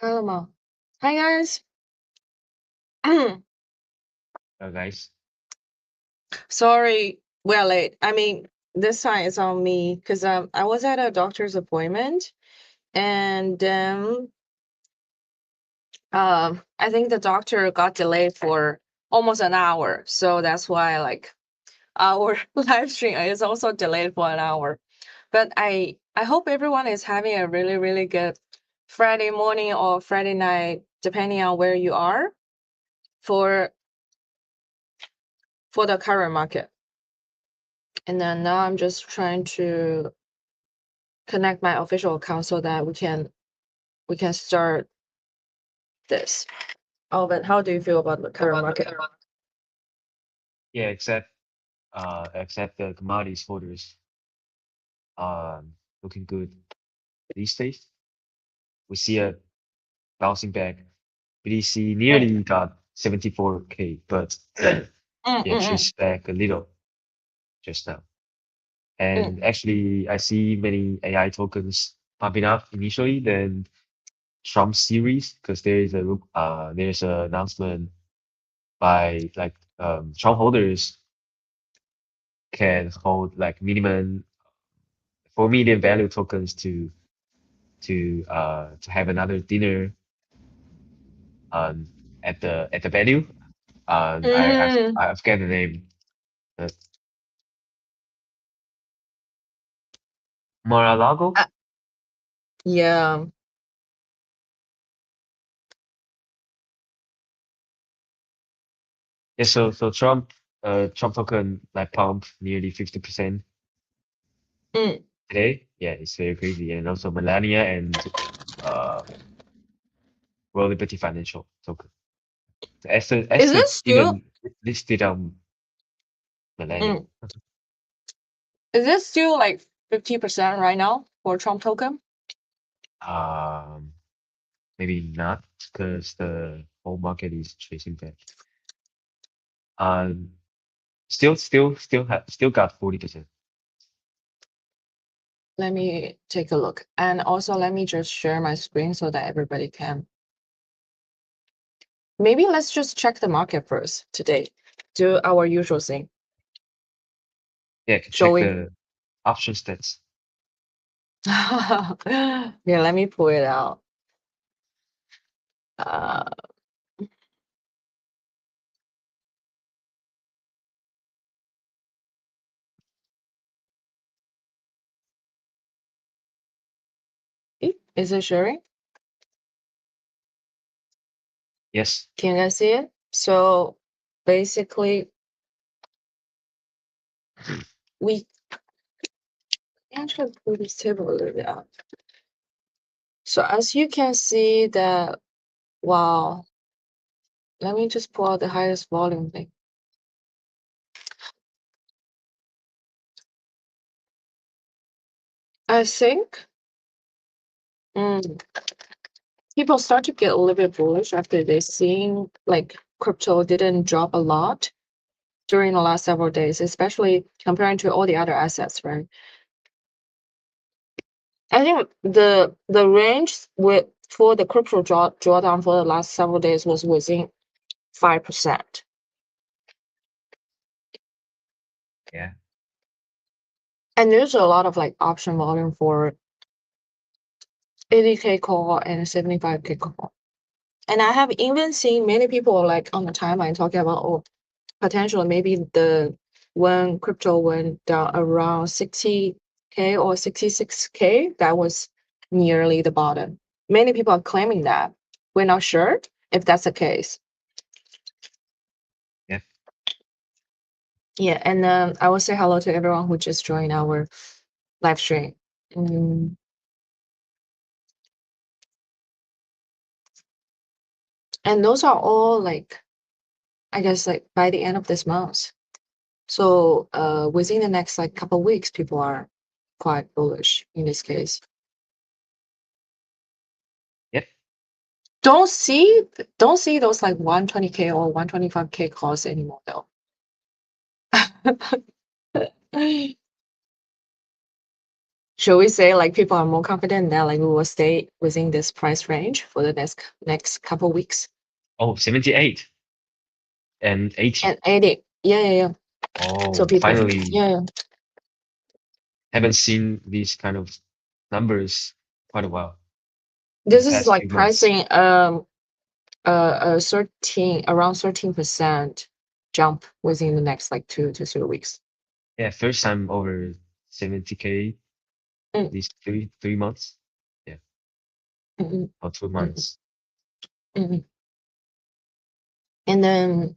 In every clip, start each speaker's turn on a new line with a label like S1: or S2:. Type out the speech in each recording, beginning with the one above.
S1: Hello, Ma. Hi, guys.
S2: Guys.
S1: Sorry, we're late. I mean, this time it's on me because I was at a doctor's appointment, and I think the doctor got delayed for almost an hour, so that's why like our live stream is also delayed for an hour. But I hope everyone is having a really good Friday morning or Friday night, depending on where you are, for the current market. And then now I'm just trying to connect my official account so that we can start this. Oh, but how do you feel about the current market?
S2: Yeah, except the commodities holders looking good these days. We see a bouncing back. BTC nearly got 74K, but yeah,
S1: Mm.
S2: she's back a little just now.
S1: Mm.
S2: And actually, I see many AI tokens popping up initially, then Trump series, because there's an announcement by like Trump holders can hold like minimum 4 million value tokens to have another dinner um at the venue.
S1: Mm.
S2: I forget the name. But Mar-a-Lago?
S1: Uh, yeah.
S2: Yeah, so Trump token like pump nearly 50%
S1: Mm.
S2: today. Yeah, it's very crazy. And also Melania and uh World Liberty Financial token. The
S1: Is
S2: Esther
S1: it still
S2: even listed on Melania.
S1: mm, is it still like 50% right now for Trump token?
S2: Um Maybe not because the whole market is chasing that. Um, still got 40%.
S1: Let me take a look. And also let me just share my screen so that everybody can. Maybe let's just check the market first today. Do our usual thing.
S2: Yeah, can
S1: Shall
S2: check
S1: we?
S2: the option stats.
S1: Yeah, let me pull it out. Uh, is it sharing?
S2: Yes.
S1: Can you guys see it? So basically, we actually pull this table a little bit up. So as you can see that, wow, let me just pull out the highest volume thing. I think people start to get a little bit bullish after they seeing like crypto didn't drop a lot during the last several days, especially comparing to all the other assets, right? I think the range for the crypto drawdown for the last several days was within 5%.
S2: Yeah.
S1: And there's a lot of like option volume for 80K call and 75K call. And I have even seen many people like on the timeline talking about, oh, potentially maybe when crypto went down around 60K or 66K, that was nearly the bottom. Many people are claiming that. We're not sure if that's the case.
S2: Yeah.
S1: Yeah, and I will say hello to everyone who just joined our live stream. And those are all like, I guess like by the end of this month. So within the next like couple weeks, people are quite bullish in this case.
S2: Yep.
S1: Don't see those like 120K or 125K calls anymore though. should we say like people are more confident that like we will stay within this price range for the next couple weeks?
S2: Oh, 78 and 80.
S1: And 80. Yeah, yeah, yeah. So
S2: Oh,
S1: people,
S2: finally
S1: yeah, yeah.
S2: haven't seen these kind of numbers quite a while in the
S1: This is
S2: past
S1: like
S2: few months.
S1: pricing 13 around 13% jump within the next like 2 to 3 weeks.
S2: Yeah, first time over 70K
S1: Mm,
S2: these three months. Yeah,
S1: mm, mm,
S2: or two
S1: mm, mm,
S2: months.
S1: mm. And then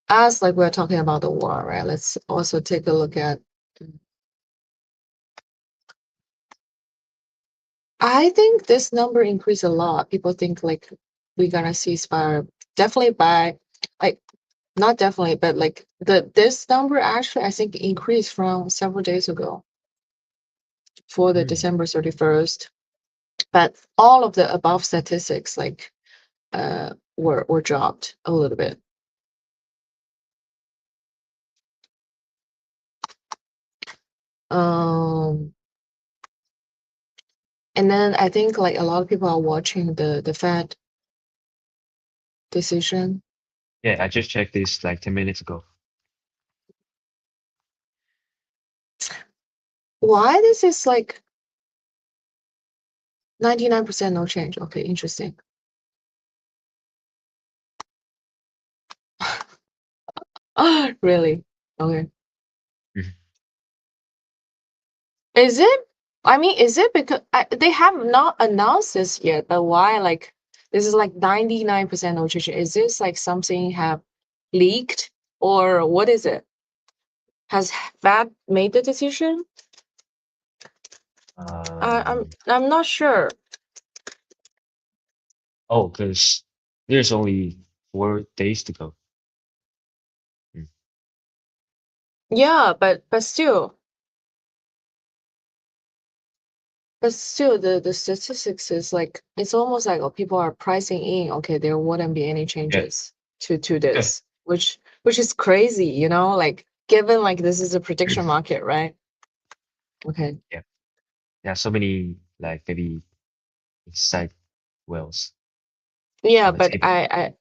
S1: as like we're talking about the war, right? Let's also take a look at. I think this number increased a lot. People think like we're gonna ceasefire definitely by like not definitely, but like this number actually I think increased from several days ago for the
S2: Mm.
S1: December 31st. But all of the above statistics like were dropped a little bit. Um and then I think like a lot of people are watching the Fed decision.
S2: Yeah, I just checked this like 10 minutes ago.
S1: Why this is like 99% no change. Okay, interesting. Really? Okay.
S2: Mhm.
S1: Is it? I mean, is it because they have not announced this yet? But why? Like, this is like 99% no change. Is this like something have leaked or what is it? Has Fed made the decision? I'm not sure.
S2: Oh, because there's only 4 days to go. Mm.
S1: Yeah, but still, the statistics is like it's almost like people are pricing in. Okay, there wouldn't be any
S2: Yeah.
S1: changes to this, which is crazy, like given like this is a prediction market, right? Okay,
S2: Yeah. Yeah, so many like maybe inside wells
S1: yeah,
S2: on the
S1: but
S2: table.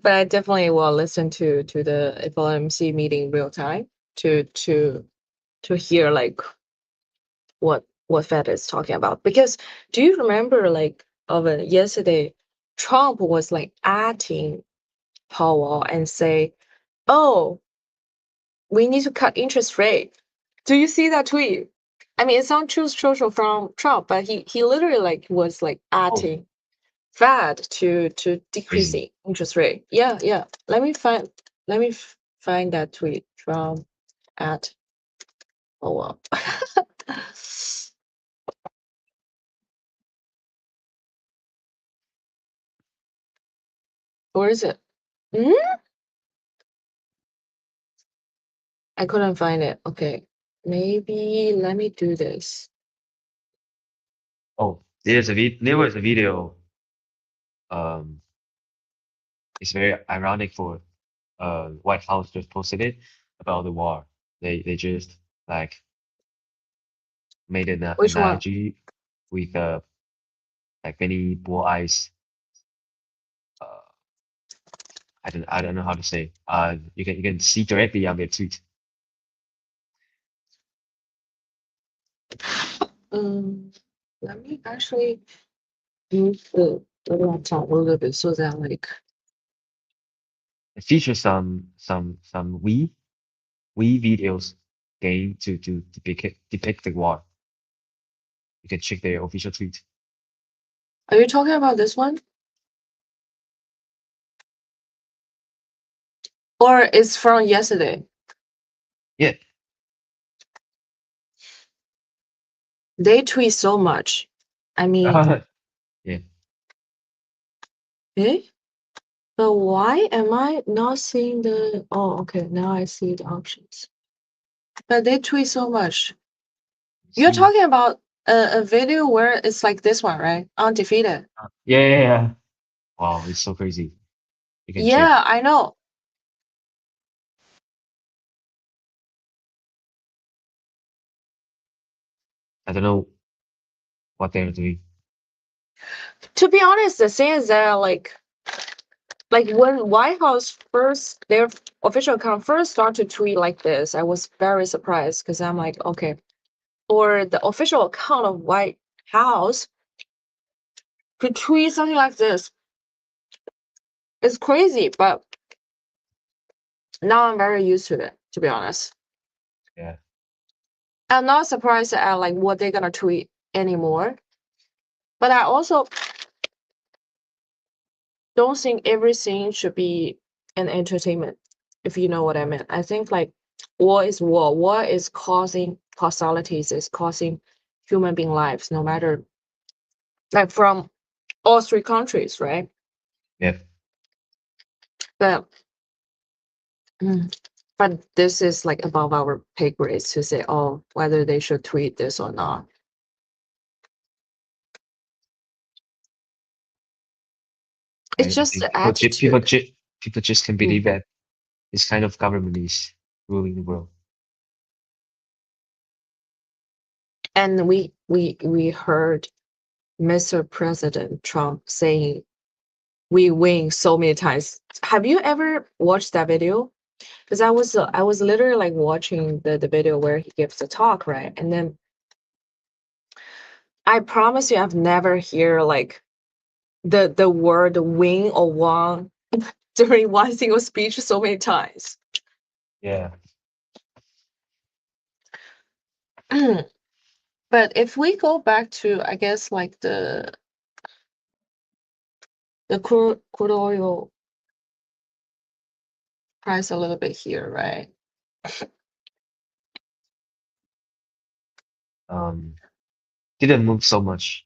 S1: I definitely will listen to the FOMC meeting real time to hear like what Fed is talking about. Because do you remember like of yesterday, Trump was like atting Powell and say, "Oh, we need to cut interest rate." Do you see that tweet? I mean, it's on Truth Social from Trump, but he literally like was like
S2: Oh,
S1: atting Fed to
S2: crazy.
S1: decreasing interest rate. Yeah, yeah. Let me find that tweet from at Powell. Where is it? Hmm? I couldn't find it. Okay. Maybe let me do this.
S2: Oh, there was a video. Um, it's very ironic for White House just posted it about the war. They just like made an
S1: Which one?
S2: analogy with like many bull eyes. Uh, I don't know how to say. You can see directly on their tweet.
S1: Um, let me actually use the laptop a little bit so that like
S2: It features some we videos game to depict the war. You can check their official tweet.
S1: are you talking about this one? Or it's from yesterday?
S2: Yeah.
S1: They tweet so much. I mean,
S2: Yeah.
S1: eh? But why am I not seeing the okay, now I see the options. But they tweet so much. You're
S2: See.
S1: talking about a video where it's like this one, right? Undefeated.
S2: Yeah, yeah, yeah. Wow, it's so crazy. You can check.
S1: Yeah, I know.
S2: I don't know what they're doing.
S1: To be honest, the thing is that like when White House first their official account first started to tweet like this, I was very surprised because I'm like, okay, or the official account of White House to tweet something like this is crazy, but now I'm very used to it, to be honest.
S2: Yeah.
S1: I'm not surprised at like what they're gonna tweet anymore. But I also don't think everything should be an entertainment, if you know what I mean. I think like war is war. War is causing hostilities, is causing human being lives, no matter like from all three countries, right?
S2: Yeah.
S1: But mm, but this is like above our pay grades to say, oh, whether they should tweet this or not. It's
S2: I
S1: just
S2: think
S1: the attitude.
S2: people just can
S1: Mm.
S2: believe that this kind of government is ruling the world.
S1: And we heard Mr. President Trump saying we win so many times. Have you ever watched that video? Because I was literally like watching the video where he gives the talk, right? And then I promise you, I've never hear like the word win or won during one single speech so many times.
S2: Yeah.
S1: But if we go back to, I guess like the crude oil price a little bit here, right?
S2: Um, didn't move so much.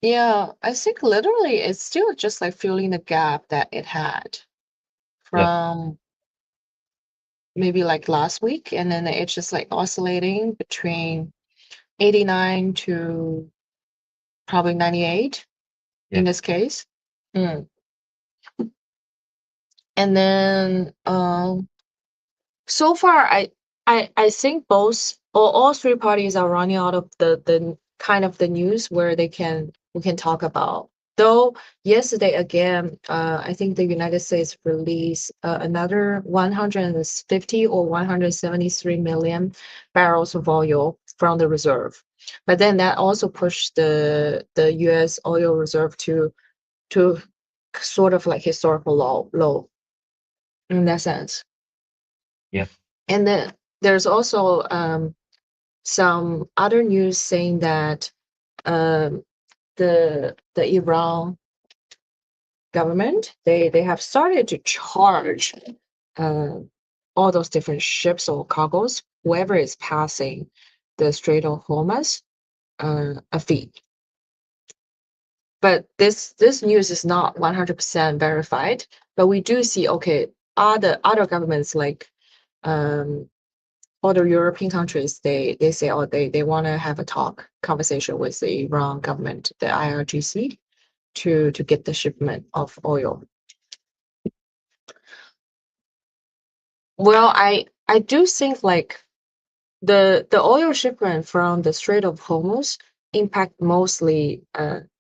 S1: Yeah, I think literally it's still just like filling the gap that it had
S2: Yeah.
S1: from maybe like last week, and then it's just like oscillating between 89 to probably 98
S2: Yeah.
S1: in this case. Mm. And then so far I think both or all three parties are running out of the kind of the news where we can talk about. Though yesterday again, I think the United States released another 150 or 173 million barrels of oil from the reserve, but then that also pushed the U.S. oil reserve to sort of like historical low in that sense.
S2: Yeah.
S1: And then there's also some other news saying that um, the Iran government they have started to charge uh, all those different ships or cargoes, whoever is passing the Strait of Hormuz, a fee. But this news is not 100% verified. But we do see, okay, other governments like um, other European countries, they say, oh, they want to have a conversation with the Iran government, the IRGC, to get the shipment of oil. Well, I do think like the oil shipment from the Strait of Hormuz impact mostly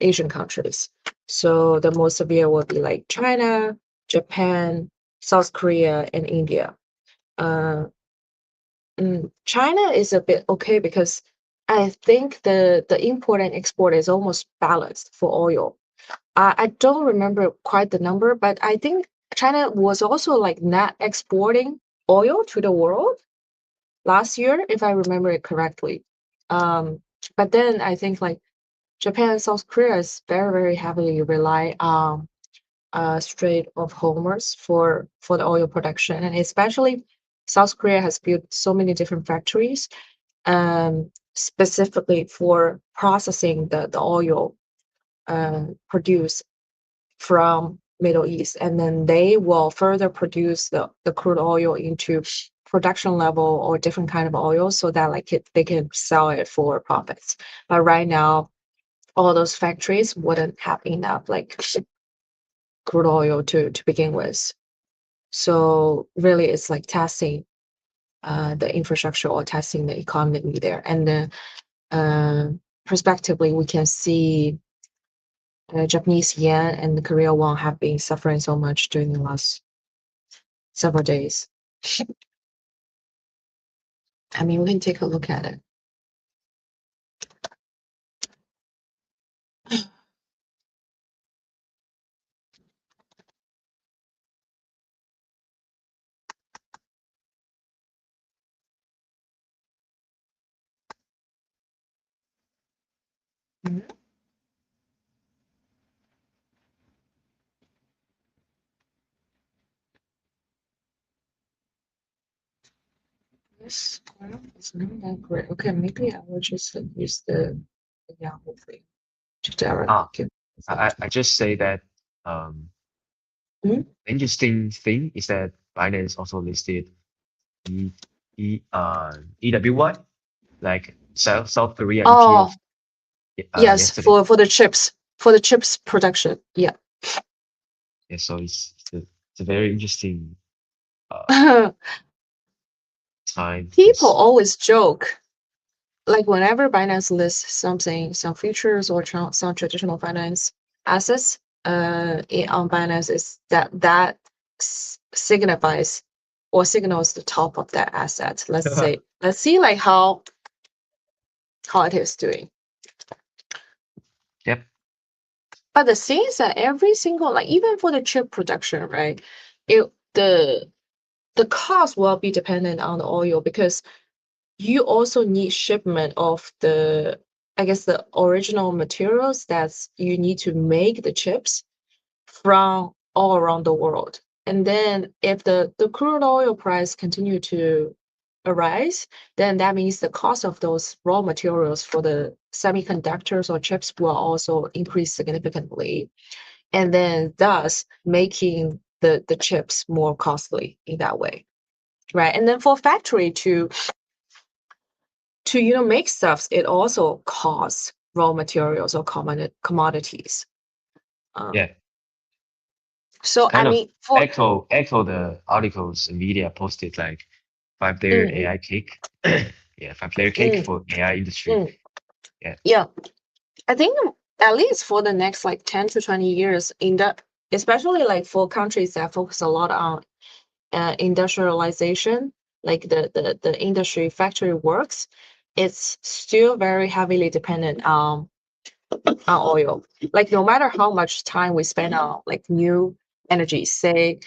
S1: Asian countries. So the most severe would be like China, Japan, South Korea, and India. Uh, China is a bit okay because I think the import and export is almost balanced for oil. I don't remember quite the number, but I think China was also like not exporting oil to the world last year, if I remember it correctly. But then I think like Japan and South Korea is very, very heavily rely on Strait of Hormuz for the oil production, and especially South Korea has built so many different factories, specifically for processing the oil produced from Middle East, and then they will further produce the crude oil into production level or different kind of oil so that like they can sell it for profits. But right now, all those factories wouldn't have enough like crude oil to begin with. So really, it's like testing the infrastructure or testing the economy there. And then prospectively, we can see Japanese yen and the Korean won have been suffering so much during the last several days. I mean, we can take a look at it. Mhm. Yes, well, it's not that great. Okay, maybe I will just use the Yahoo thing to directly
S2: Ah,
S1: give.
S2: I just say that
S1: Mhm.
S2: interesting thing is that Binance also listed E EWY, like South Korea ETF
S1: Oh, yes,
S2: yesterday.
S1: for the chips production. Yeah.
S2: Yeah, so it's a very interesting uh time
S1: People
S2: because
S1: always joke, like whenever Binance lists something, some futures or some traditional finance assets, on Binance is that signifies or signals the top of that asset. Let's see like how it is doing.
S2: yep,
S1: But the thing is that every single, like even for the chip production, right? It the cost will be dependent on the oil because you also need shipment of the, I guess, the original materials that's you need to make the chips from all around the world. And then if the crude oil price continue to arise, then that means the cost of those raw materials for the semiconductors or chips will also increase significantly, and then thus making the chips more costly in that way, right? And then for factory to make stuffs, it also costs raw materials or commodities. Um,
S2: yeah. It's
S1: so I
S2: kind of
S1: mean, for
S2: echo the articles Nvidia posted like 5-layer
S1: mm,
S2: AI cake. Yeah, 5-layer cake
S1: mm,
S2: for AI industry.
S1: mm,
S2: Yeah,
S1: yeah, I think at least for the next like 10 to 20 years, in the especially like for countries that focus a lot on industrialization, like the industry factory works, it's still very heavily dependent on oil. Like no matter how much time we spend on like new energy, say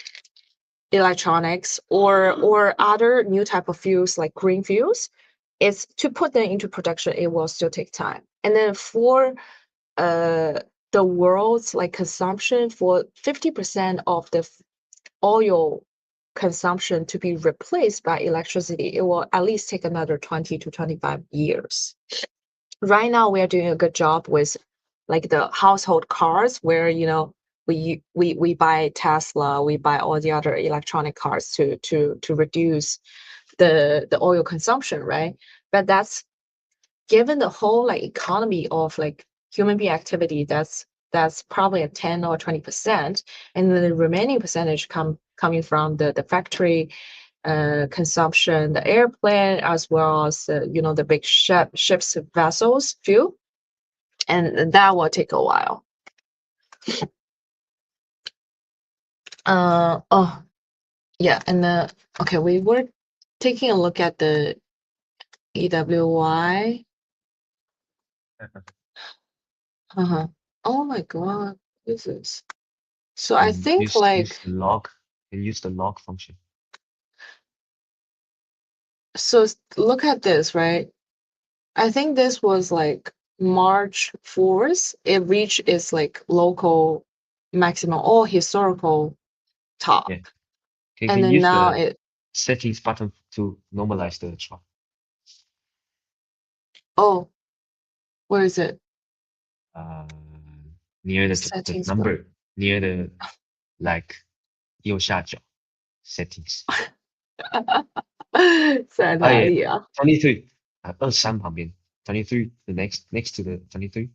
S1: electronics or other new type of fuels like green fuels, it's to put them into production, it will still take time. And then for uh the world's like consumption, for 50% of the oil consumption to be replaced by electricity, it will at least take another 20 to 25 years. Right now we are doing a good job with like the household cars where we buy Tesla, we buy all the other electronic cars to reduce the oil consumption, right? But that's given the whole like economy of like human being activity, that's probably a 10 or 20%, and then the remaining percentage coming from the factory consumption, the airplane, as well as the big ships vessels fuel, and that will take a while. Oh yeah, and okay, we were taking a look at the EWY. Uh-huh. Oh my God, this is so I
S2: can
S1: think
S2: use
S1: like
S2: the log, can use the log function.
S1: so look at this, right? I think this was like March 4th. It reached its like local maximum or historical top.
S2: Yeah, can
S1: And then
S2: use
S1: now
S2: the
S1: it,
S2: settings button to normalize the chart.
S1: oh, where is it?
S2: Uh, near the
S1: Settings button.
S2: number near the like 右下角 settings.
S1: 在
S2: 啊也
S1: 哪里啊？23
S2: 23旁边 23 the next to the 23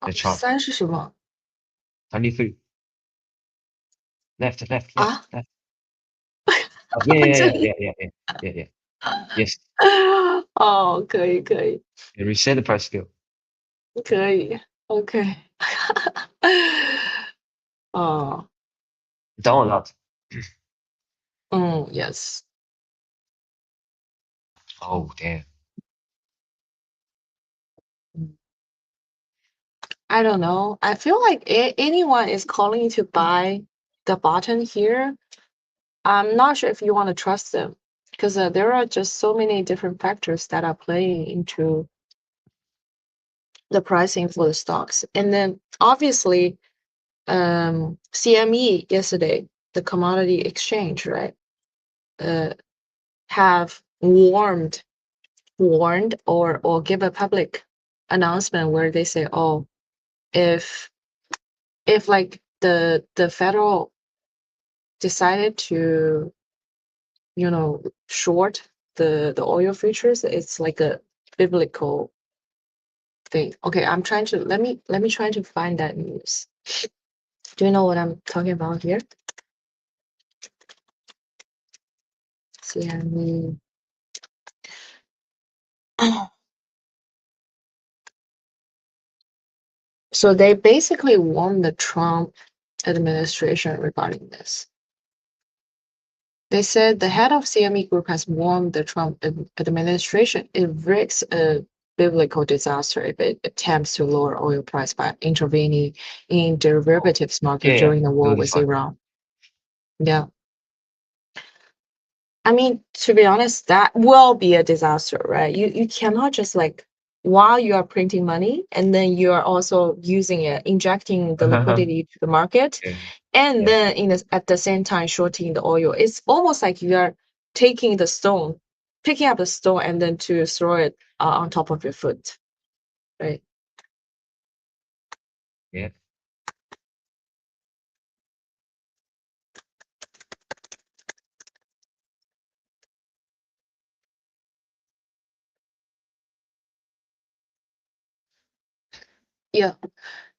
S2: the chart
S1: 三是什么
S2: 23 left left left
S1: 啊？left.
S2: Oh, yeah, yeah,
S1: 这
S2: yeah,
S1: 里
S2: yeah, yeah, yeah, yeah, yeah. Yes,
S1: 哦，可以可以
S2: and reset the price scale
S1: 可以，OK。哦，down
S2: a lot.
S1: yes。Oh
S2: damn.
S1: I don't know. I feel like anyone is calling you to buy the button here. I'm not sure if you want to trust them because there are just so many different factors that are playing into the pricing for the stocks. And then obviously, CME yesterday, the commodity exchange, right, have warned or give a public announcement where they say, oh, if like the federal decided to short the oil futures, it's like a biblical thing. Okay, I'm trying to let me try to find that news. Do you know what I'm talking about here? CME. So they basically won the Trump administration regarding this. They said the head of CME Group has warned the Trump administration it risks a biblical disaster if it attempts to lower oil price by intervening in
S2: Oh
S1: derivatives market
S2: yeah, yeah.
S1: during the war
S2: No, this
S1: with
S2: one.
S1: Iran. Yeah. I mean, to be honest, that will be a disaster, right? You cannot just like while you are printing money and then you are also using it, injecting the liquidity to the market,
S2: Yeah,
S1: and
S2: yeah,
S1: then at the same time shorting the oil. It's almost like you are taking the stone, picking up the stone, and then to throw it on top of your foot, right?
S2: yeah.
S1: Yeah.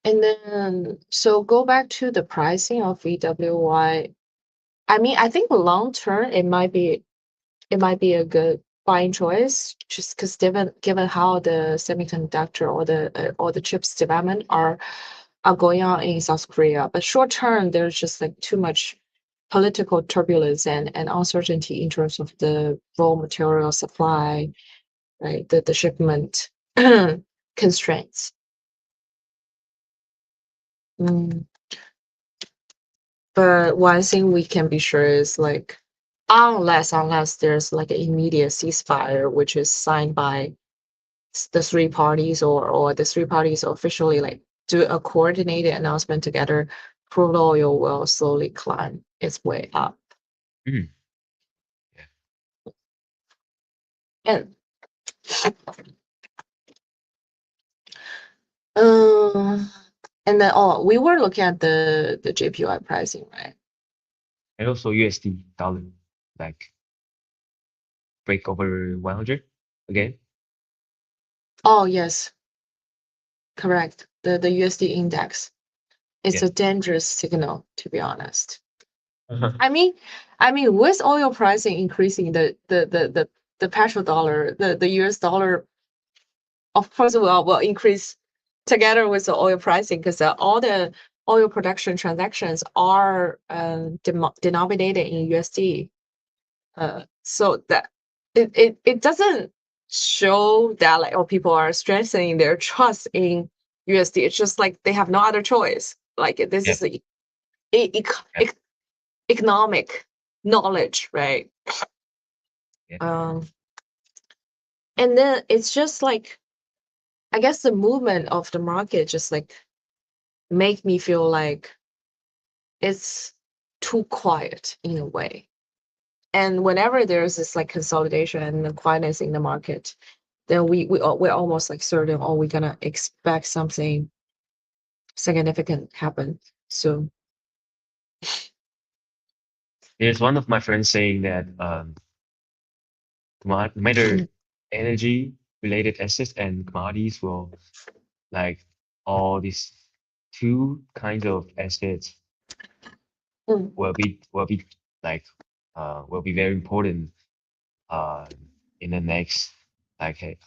S1: And then so go back to the pricing of VWY. I mean, I think long term it might be a good buying choice just because given how the semiconductor or the chips development are going on in South Korea. But short term, there's just like too much political turbulence and uncertainty in terms of the raw material supply, right? The shipment constraints. Mm. But one thing we can be sure is like unless there's like an immediate ceasefire, which is signed by the three parties or the three parties officially like do a coordinated announcement together, crude oil will slowly climb its way up.
S2: Mhm. Yeah.
S1: And um and then we were looking at the JPY pricing, right?
S2: And also USD dollar, like break over 100 again.
S1: Oh yes, correct. The USD index. It's
S2: Yeah.
S1: a dangerous signal, to be honest.
S2: Uh-huh.
S1: I mean, with oil pricing increasing, the petrodollar, the US dollar, of course, will increase together with the oil pricing because all the oil production transactions are denominated in USD. So that it doesn't show that like people are strengthening their trust in USD. It's just like they have no other choice. Like this
S2: Yeah.
S1: is the e-
S2: Yeah.
S1: ec- economic knowledge, right?
S2: Yeah.
S1: Um, and then it's just like I guess the movement of the market just like make me feel like it's too quiet in a way. And whenever there's this like consolidation and the quietness in the market, then we're almost like certain, oh, we're gonna expect something significant happen soon.
S2: There's one of my friends saying that no matter energy related assets and commodities will like all these two kinds of assets
S1: Mm,
S2: will be like will be very important uh in the next like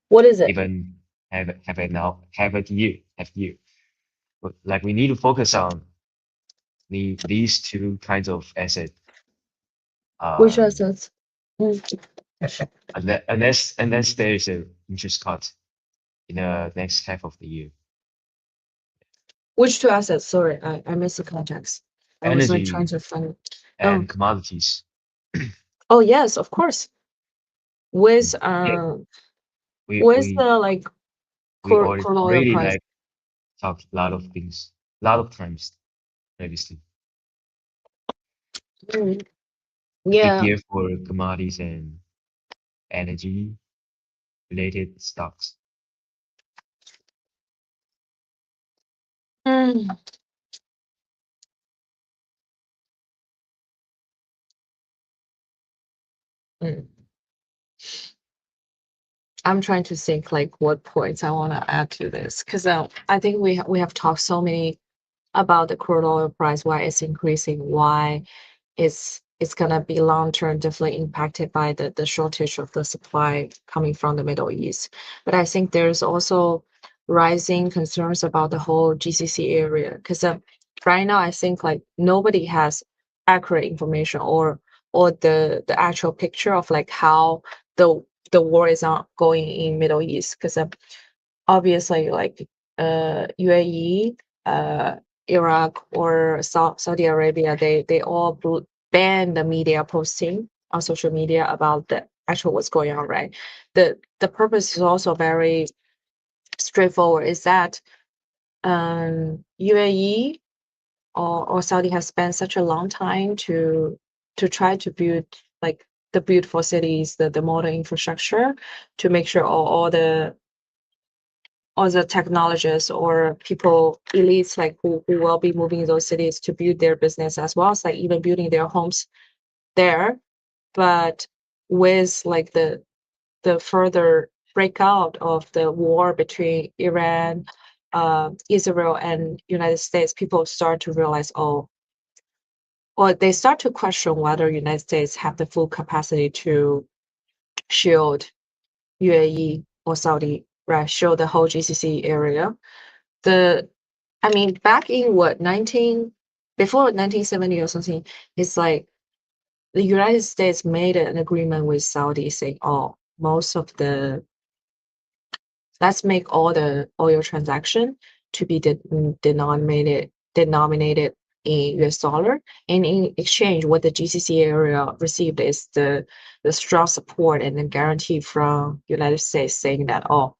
S1: What is it?
S2: even have it now have year. But like we need to focus on these two kinds of asset.
S1: Which
S2: Um,
S1: assets? Mm.
S2: unless there is a interest cut in the next half of the year.
S1: Which two assets? Sorry, I missed the context. I was like trying
S2: Energy
S1: to find. Oh,
S2: and commodities.
S1: oh yes, of course. With
S2: Yeah, we
S1: with
S2: we
S1: the like
S2: we
S1: crude oil
S2: already
S1: price.
S2: like talked a lot of things, a lot of times previously.
S1: Mm,
S2: A big
S1: yeah.
S2: year for commodities and energy related stocks.
S1: Mm, mm. I'm trying to think like what points I want to add to this because I think we have talked so many about the crude oil price, why it's increasing, why it's gonna be long term definitely impacted by the shortage of the supply coming from the Middle East. But I think there's also rising concerns about the whole GCC area because right now I think like nobody has accurate information or the actual picture of like how the the war is not going in Middle East because obviously like UAE, uh, Iraq or Saudi Arabia, they all ban the media posting on social media about the actual what's going on, right? The purpose is also very straightforward. Is that UAE or Saudi has spent such a long time to try to build like the beautiful cities, the modern infrastructure to make sure all the technologists or people elites like who will be moving those cities to build their business as well as like even building their homes there but with like the further breakout of the war between Iran, Israel and United States, people start to realize, oh, or they start to question whether United States have the full capacity to shield UAE or Saudi, right, shield the whole GCC area. The I mean, back in what 19 before 1970 or something, it's like the United States made an agreement with Saudi saying, "Oh, most of the let's make all the oil transaction to be denominated in US dollar, and in exchange, what the GCC area received is the strong support and the guarantee from United States saying that, oh,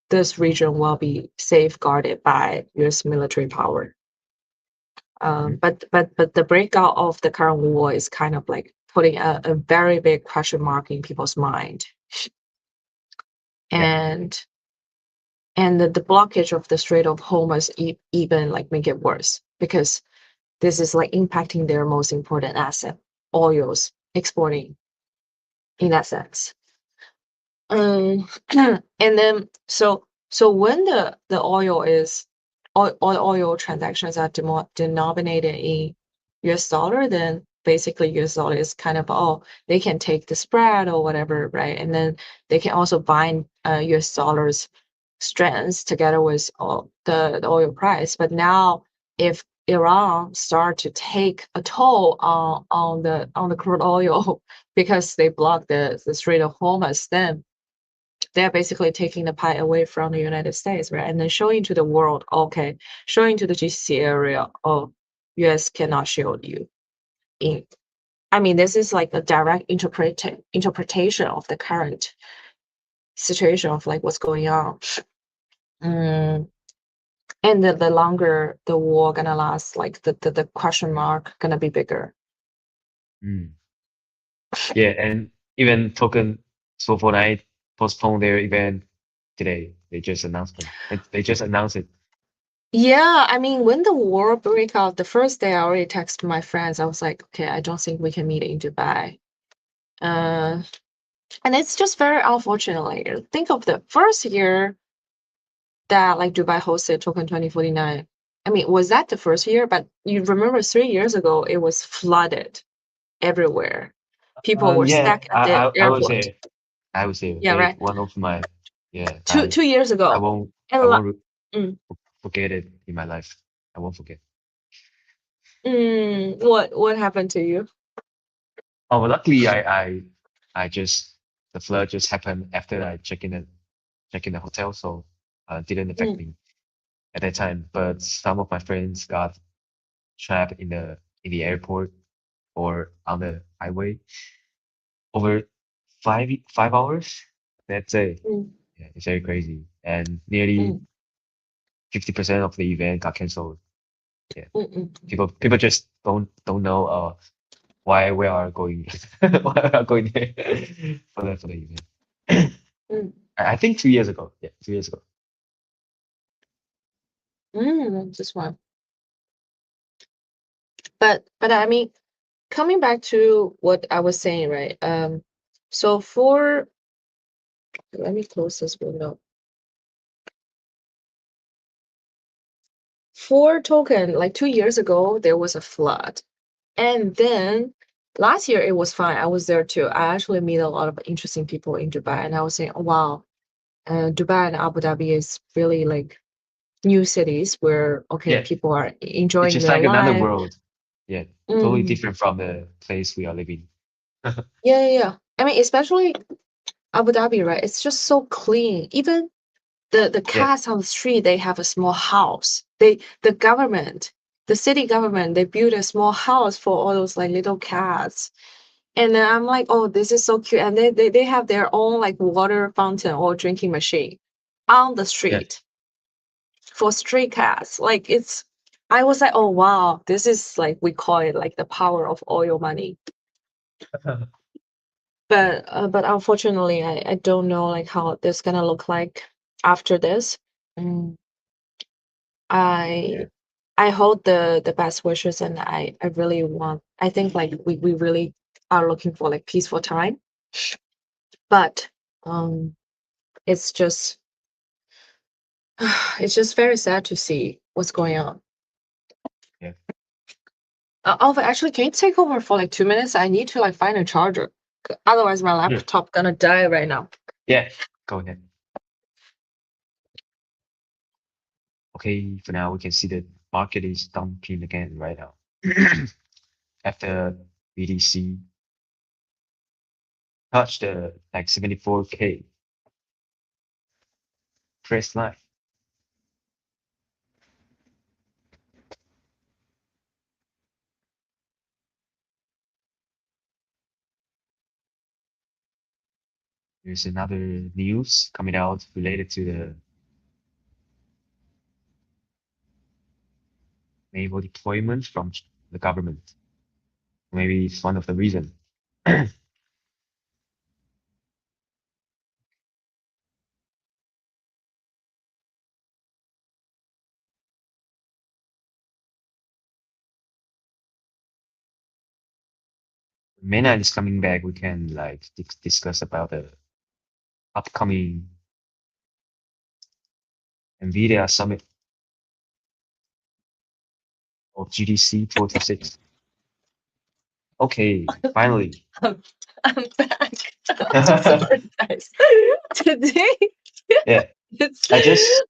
S1: this region will be safeguarded by US military power."
S2: Mhm.
S1: But the breakout of the current war is kind of like putting a very big question mark in people's mind,
S2: Yeah.
S1: and the blockage of the Strait of Hormuz even like make it worse because this is like impacting their most important asset, oils exporting in that sense. Um, and then so when the oil transactions are denominated in US dollar, then basically US dollar is kind of, oh, they can take the spread or whatever, right? And then they can also bind US dollars strengths together with the oil price. But now if Iran start to take a toll on the crude oil because they block the Strait of Hormuz, then they're basically taking the pie away from the United States, right? And then showing to the world, okay, showing to the GCC area, oh, US cannot shield you. In I mean, this is like a direct interpretation of the current situation of like what's going on. Mm, and the longer the war gonna last, like the question mark gonna be bigger.
S2: Mm. Yeah, and even token so for night postpone their event today. They just announced them. They just announced it.
S1: Yeah, I mean, when the war broke out, the first day I already texted my friends. I was like, okay, I don't think we can meet in Dubai. Uh, and it's just very unfortunately. Think of the first year that like Dubai hosted Token 2049. I mean, was that the first year? But you remember 3 years ago, it was flooded everywhere. People were
S2: Yeah,
S1: stuck at the
S2: I would
S1: airport.
S2: say,
S1: Yeah,
S2: they
S1: right.
S2: one of my, yeah,
S1: Two years
S2: I
S1: ago.
S2: won't,
S1: And
S2: I won't
S1: mm,
S2: forget it in my life. I won't forget.
S1: what happened to you?
S2: Oh, well, luckily, I just the flood just happened after I check in the hotel, so didn't affect
S1: Mm,
S2: me at that time. But some of my friends got trapped in the airport or on the highway over 5 hours. That's it.
S1: mm,
S2: Yeah, it's very crazy, and nearly
S1: mm,
S2: 50% of the event got canceled. Yeah,
S1: mm, mm,
S2: people just don't know why we are going why we are going there for the event.
S1: mm,
S2: I think 2 years ago. Yeah, 2 years ago.
S1: just one. But I mean, coming back to what I was saying, right? So for let me close this window. For token, like 2 years ago, there was a flood. And then last year it was fine. I was there too. I actually meet a lot of interesting people in Dubai, and I was saying, oh, wow, Dubai and Abu Dhabi is really like new cities where okay,
S2: Yeah,
S1: people are
S2: it's
S1: enjoying
S2: just
S1: their
S2: like another
S1: life.
S2: world. Yeah, totally
S1: Mm,
S2: different from the place we are living.
S1: yeah, yeah, yeah. I mean, especially Abu Dhabi, right? It's just so clean. Even the
S2: Yeah,
S1: cats on the street, they have a small house. The government, the city government, they build a small house for all those like little cats. And then I'm like, oh, this is so cute. And they have their own like water fountain or drinking machine on the
S2: yeah,
S1: street for stray cats. Like it's I was like, oh wow, this is like we call it like the power of oil money.
S2: yeah,
S1: But unfortunately I don't know like how this gonna look like after this. Mm,
S2: yeah.
S1: I I hold the best wishes and I really want I think like we really are looking for like peaceful time. But um it's just it's just very sad to see what's going on.
S2: Yeah.
S1: Alva, actually, can you take over for like 2 minutes? I need to like find a charger. Otherwise, my
S2: Sure.
S1: laptop gonna die right now.
S2: Yeah, go ahead. Okay, for now we can see the market is dumping again right now. After BTC touched the like 74K press line. There's another news coming out related to the naval deployment from the government. Maybe it's one of the reasons. Mena is coming back. We can like discuss about the upcoming NVIDIA summit of GDC 46. Okay, finally.
S1: I'm, I'm back. Sorry, guys. Today,
S2: Yeah,
S1: it's
S2: I just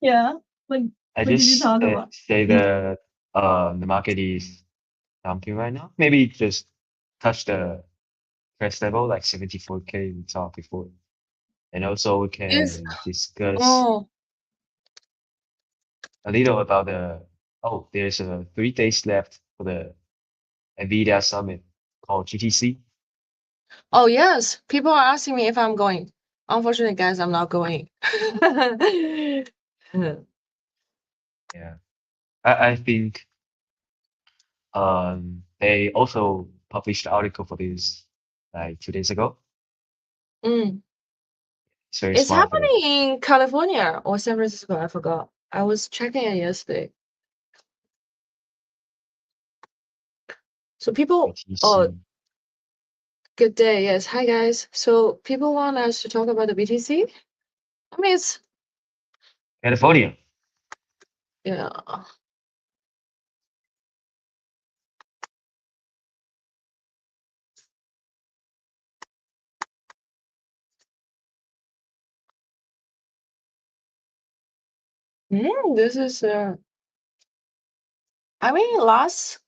S1: yeah. Like,
S2: I
S1: what did you
S2: just
S1: talk about?
S2: say that the market is dumping right now. Maybe just touch the price level like 74K we talked before. And also we
S1: Yes.
S2: can discuss
S1: Oh,
S2: a little about the there's 3 days left for the NVIDIA summit called GTC.
S1: oh yes. People are asking me if I'm going. Unfortunately, guys, I'm not going.
S2: Yeah. I think they also published an article for this like 2 days ago.
S1: Mm.
S2: It's very
S1: It's
S2: smart for them.
S1: happening in California or San Francisco. I forgot. I was checking it yesterday. So people, oh,
S2: BTC.
S1: good day. Yes. Hi, guys. So people want us to talk about the BTC. I mean, it's,
S2: California.
S1: yeah. This is I mean last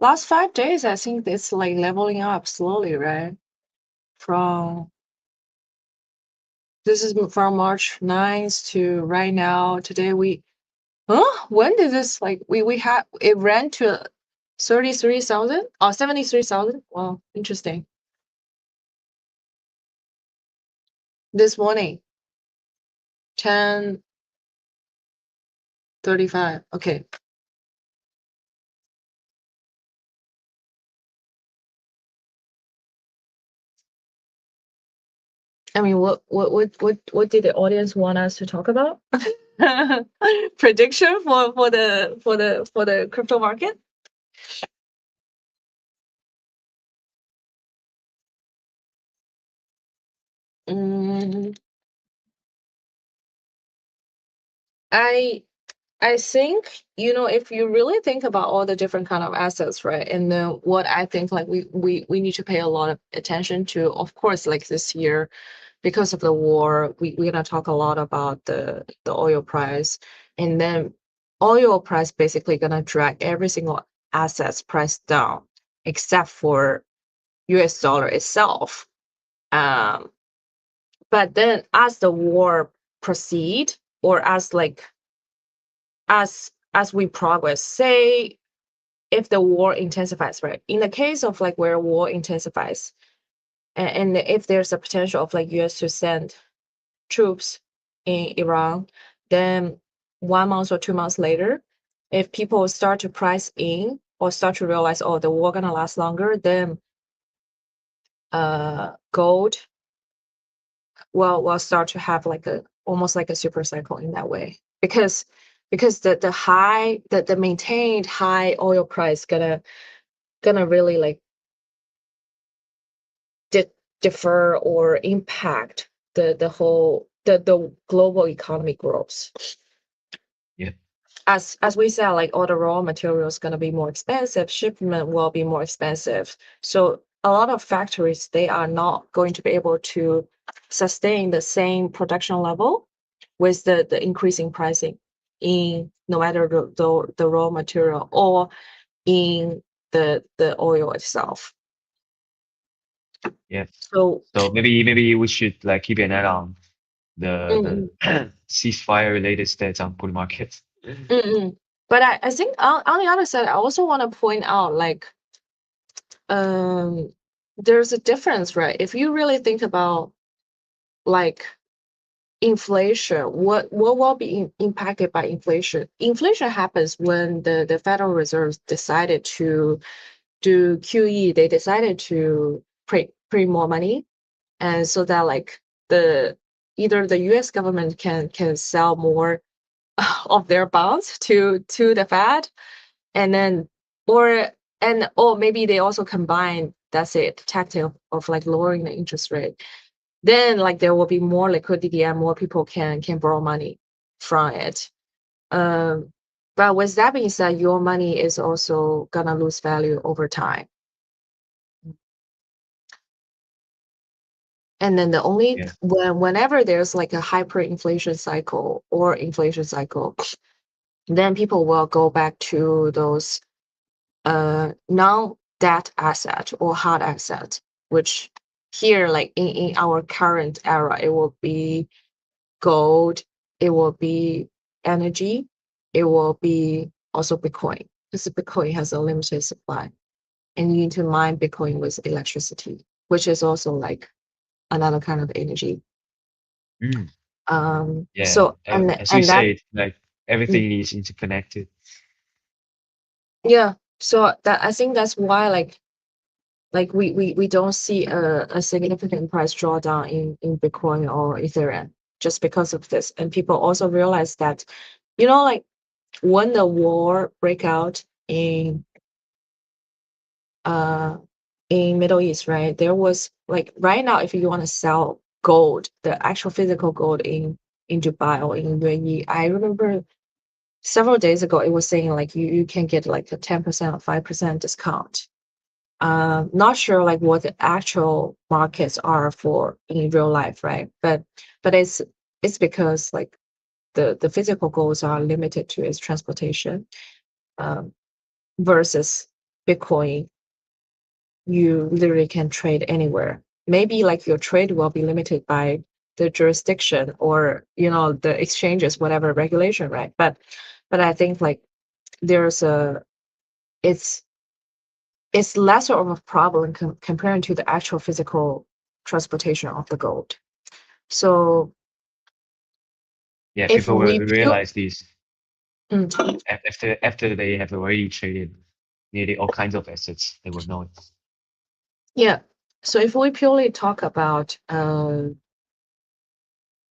S1: 5 days I think it's like leveling up slowly, right? From This is from March 9th to right now. Today when did this like we had it ran to 33,000 or 73,000? Wow, interesting. This morning, 10:35. Okay. I mean, what did the audience want us to talk about? Prediction for the crypto market? Mm, I I think, if you really think about all the different kind of assets, right? And then what I think like we need to pay a lot of attention to, of course, like this year, because of the war, we're gonna talk a lot about the oil price. And then oil price basically gonna drag every single assets price down, except for US dollar itself. Um, but then as the war proceed, or as we progress, say if the war intensifies, right? In the case of like where war intensifies, and if there's a potential of like US to send troops in Iran, then 1 month or 2 months later, if people start to price in or start to realize, oh, the war gonna last longer, then gold will start to have like a almost like a super cycle in that way, because the maintained high oil price gonna really like defer or impact the global economy growth.
S2: Yeah.
S1: As we said, like all the raw materials gonna be more expensive, shipment will be more expensive. So a lot of factories, they are not going to be able to sustain the same production level with the increasing pricing in no matter the raw material or in the oil itself.
S2: Yeah.
S1: So
S2: So maybe we should like keep an eye on
S1: mm,
S2: the ceasefire related stats on poly markets.
S1: mm, mm. But I think on the other side, I also want to point out like um there's a difference, right? If you really think about like inflation, what will be impacted by inflation? Inflation happens when the Federal Reserve decided to do QE. They decided to print more money, and so that like the either the US government can sell more of their bonds to the Fed, and then or maybe they also combine, that's it, tactic of like lowering the interest rate. Then like there will be more liquidity and more people can borrow money from it. um but with that being said, your money is also gonna lose value over time. And then the only
S2: Yeah.
S1: whenever there's like a hyperinflation cycle or inflation cycle, then people will go back to those non-debt asset or hard asset, which here, like in our current era, it will be gold, it will be energy, it will be also Bitcoin, because Bitcoin has a limited supply, and you need to mine Bitcoin with electricity, which is also like another kind of energy.
S2: Mm. Yeah.
S1: So and
S2: As we
S1: and that
S2: say, like
S1: mm,
S2: everything is interconnected.
S1: yeah, so that I think that's why like we don't see a significant price drawdown in Bitcoin or Ethereum just because of this. And people also realize that, like when the war break out uh in Middle East, right? There was like right now, if you want to sell gold, the actual physical gold in Dubai or in UAE, I remember several days ago it was saying like you can get like a 10% or 5% discount. Not sure like what the actual markets are for in real life, right? But it's because like the physical goals are limited to its transportation, um, versus Bitcoin, you literally can trade anywhere. Maybe like your trade will be limited by the jurisdiction or the exchanges, whatever regulation, right? But I think like there's a it's it's lesser of a problem comparing to the actual physical transportation of the gold. So
S2: Yeah,
S1: if
S2: people will
S1: we pure,
S2: realize this
S1: mm,
S2: after they have already traded nearly all kinds of assets. They will know it.
S1: yeah, so if we purely talk about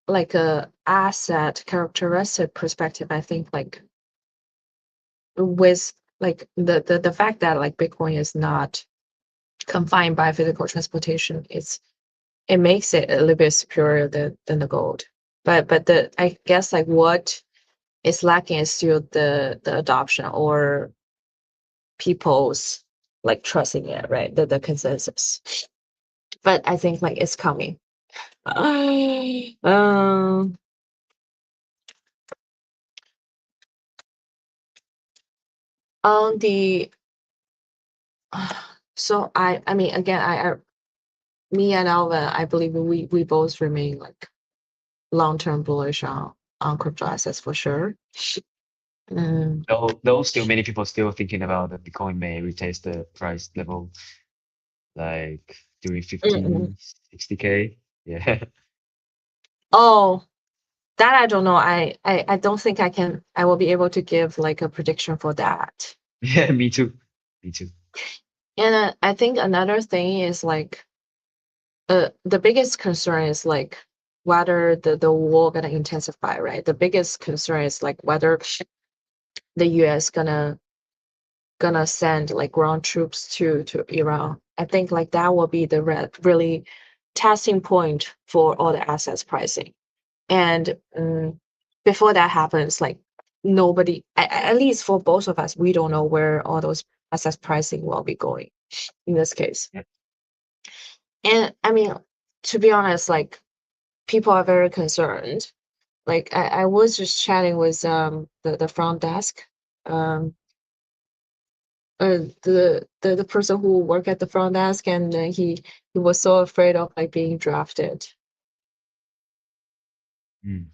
S1: like a asset characteristic perspective, I think like with like the fact that like Bitcoin is not confined by physical transportation, it makes it a little bit superior than the gold. But the I guess like what is lacking is still the adoption or people's like trusting it, right? The consensus. But I think like it's coming. Um, on the so I mean again I me and Alvin, I believe we both remain like long-term bullish on crypto assets for sure. Mm,
S2: Though still many people still thinking about the Bitcoin may retest the price level like during
S1: mm, mm.
S2: 50, 60K. Yeah.
S1: Oh, that I don't know. I don't think I will be able to give like a prediction for that.
S2: Yeah, me too. Me too.
S1: And I think another thing is like the biggest concern is like whether the war gonna intensify, right? The biggest concern is like whether the US gonna send like ground troops to Iran. I think like that will be the really testing point for all the assets pricing. And before that happens, like nobody, at least for both of us, we don't know where all those assets pricing will be going in this case.
S2: Yeah.
S1: And I mean, to be honest, like people are very concerned. Like I was just chatting with the front desk. Um, the person who worked at the front desk, and he was so afraid of like being drafted.
S2: Mm.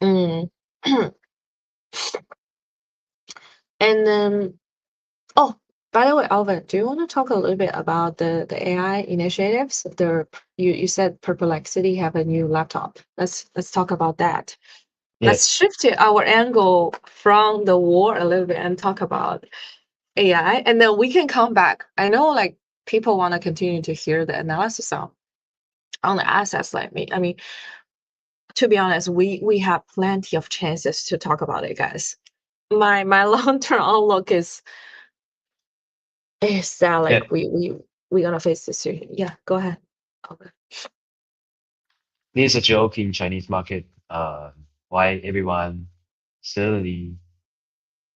S1: Mm. And then, oh, by the way, Alvin, do you want to talk a little bit about the AI initiatives? You said Perplexity have a new laptop. Let's talk about that.
S2: Yeah.
S1: Let's shift our angle from the war a little bit and talk about AI, and then we can come back. I know like people want to continue to hear the analysis on the assets like me. I mean, to be honest, we have plenty of chances to talk about it, guys. My long-term outlook is that
S2: Yeah.
S1: like we gonna face this situation. Yeah, go ahead. Okay.
S2: There's a joke in Chinese market, why everyone suddenly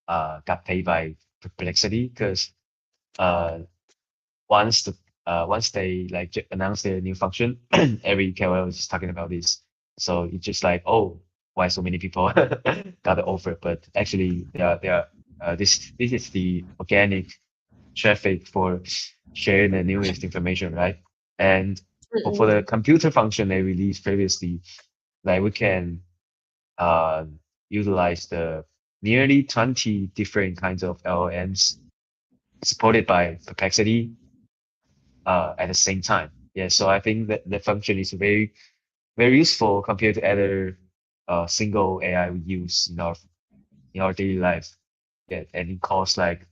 S2: got paid by Perplexity because uh once they like announce their new function, every KOL is just talking about this. So it's just like, oh, why so many people got the offer? But actually, this is the organic traffic for sharing the newest information, right? And for the
S1: Mm-mm.
S2: computer function they released previously, like we can uh, utilize the nearly 20 different kinds of LLMs supported by Perplexity at the same time. Yeah, so I think that the function is very useful compared to other single AI we use in our daily life. Yeah, and it costs like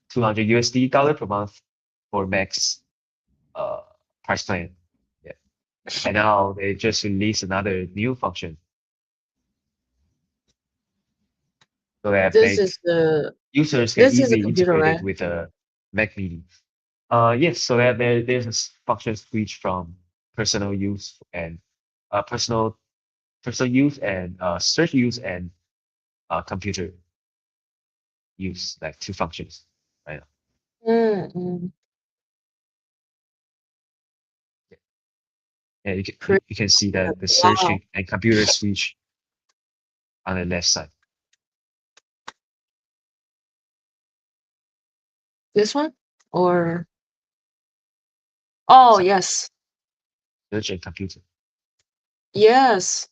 S2: 200 USD dollar per month for max uh price plan. Yeah, and now they just released another new function so that
S1: This
S2: make
S1: is the
S2: users can
S1: this is a
S2: easily
S1: computer,
S2: integrate it
S1: right?
S2: with a Mac Mini. Yes, so that there's a function switch from personal use and uh, personal personal use and search use and computer use, like two functions, right?
S1: Mm-mm.
S2: Yeah,
S1: Pretty
S2: you can see
S1: a
S2: that the search
S1: lot.
S2: and computer switch. on the left side.
S1: This one? Or oh
S2: So
S1: yes.
S2: search and computer.
S1: Yes.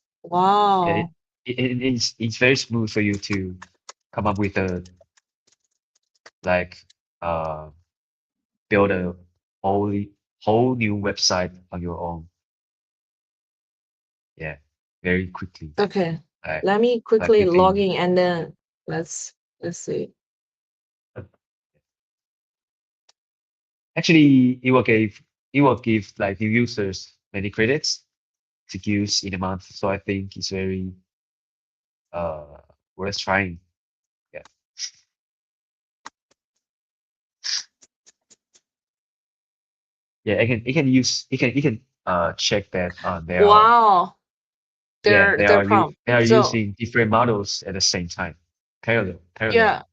S2: Yeah,
S1: Wow.
S2: it's very smooth for you to come up with a like uh build a wholly whole new website on your own. Yeah, very quickly.
S1: Okay.
S2: Like
S1: Let me
S2: like
S1: quickly log
S2: within
S1: in and then let's see.
S2: actually it will give like new users many credits to use in a month. So I think it's very uh worth trying. Yeah. Yeah, it can check that
S1: Wow.
S2: yeah
S1: Their prompt.
S2: they are
S1: So
S2: using different models at the same time. Parallel.
S1: yeah.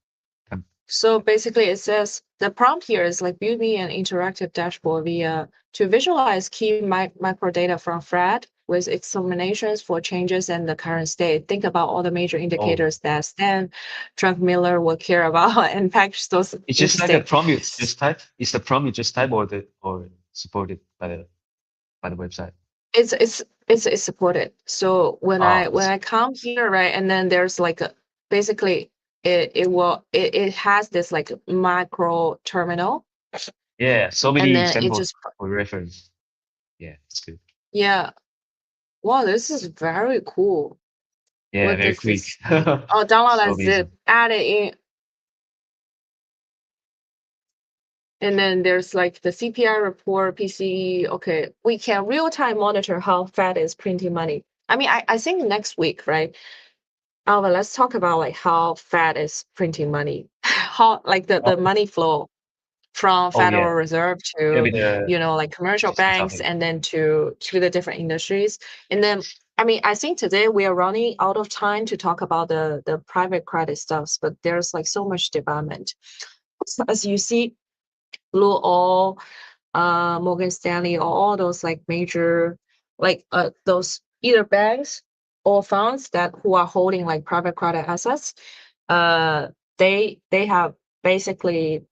S2: Um,
S1: So basically, it says the prompt here is like build me an interactive dashboard via to visualize key micro data from Fred with examinations for changes in the current state. Think about all the major
S2: oh,
S1: indicators that Stan Trump Miller will care about and package those
S2: it's just
S1: into
S2: like a
S1: state.
S2: prompt you just type. Is the prompt you just type or supported by the website?
S1: It's supported. So
S2: Oh,
S1: when I come here, right, and then there's like a basically it has this like macro terminal,
S2: yeah, so
S1: and
S2: many
S1: then it
S2: examples
S1: just
S2: for reference. Yeah, it's good.
S1: yeah. Wow, this is very cool.
S2: Yeah,
S1: What
S2: very
S1: is
S2: quick.
S1: this? Oh, download
S2: So
S1: as zip,
S2: amazing.
S1: add it in, and then there's like the CPI report, PCE. Okay, we can real time monitor how Fed is printing money. I mean, I think next week, right? Alva, let's talk about like how Fed is printing money, how like the
S2: Oh,
S1: money flow from
S2: oh yeah,
S1: Federal Reserve
S2: it'll
S1: to
S2: be the
S1: like commercial
S2: interesting
S1: banks
S2: topic.
S1: and then to the different industries. And then I mean I think today we are running out of time to talk about the private credit stuffs, but there's like so much development. So as you see, Blue All, Morgan Stanley, or all those like major like those either banks or funds that who are holding like private credit assets, uh they have basically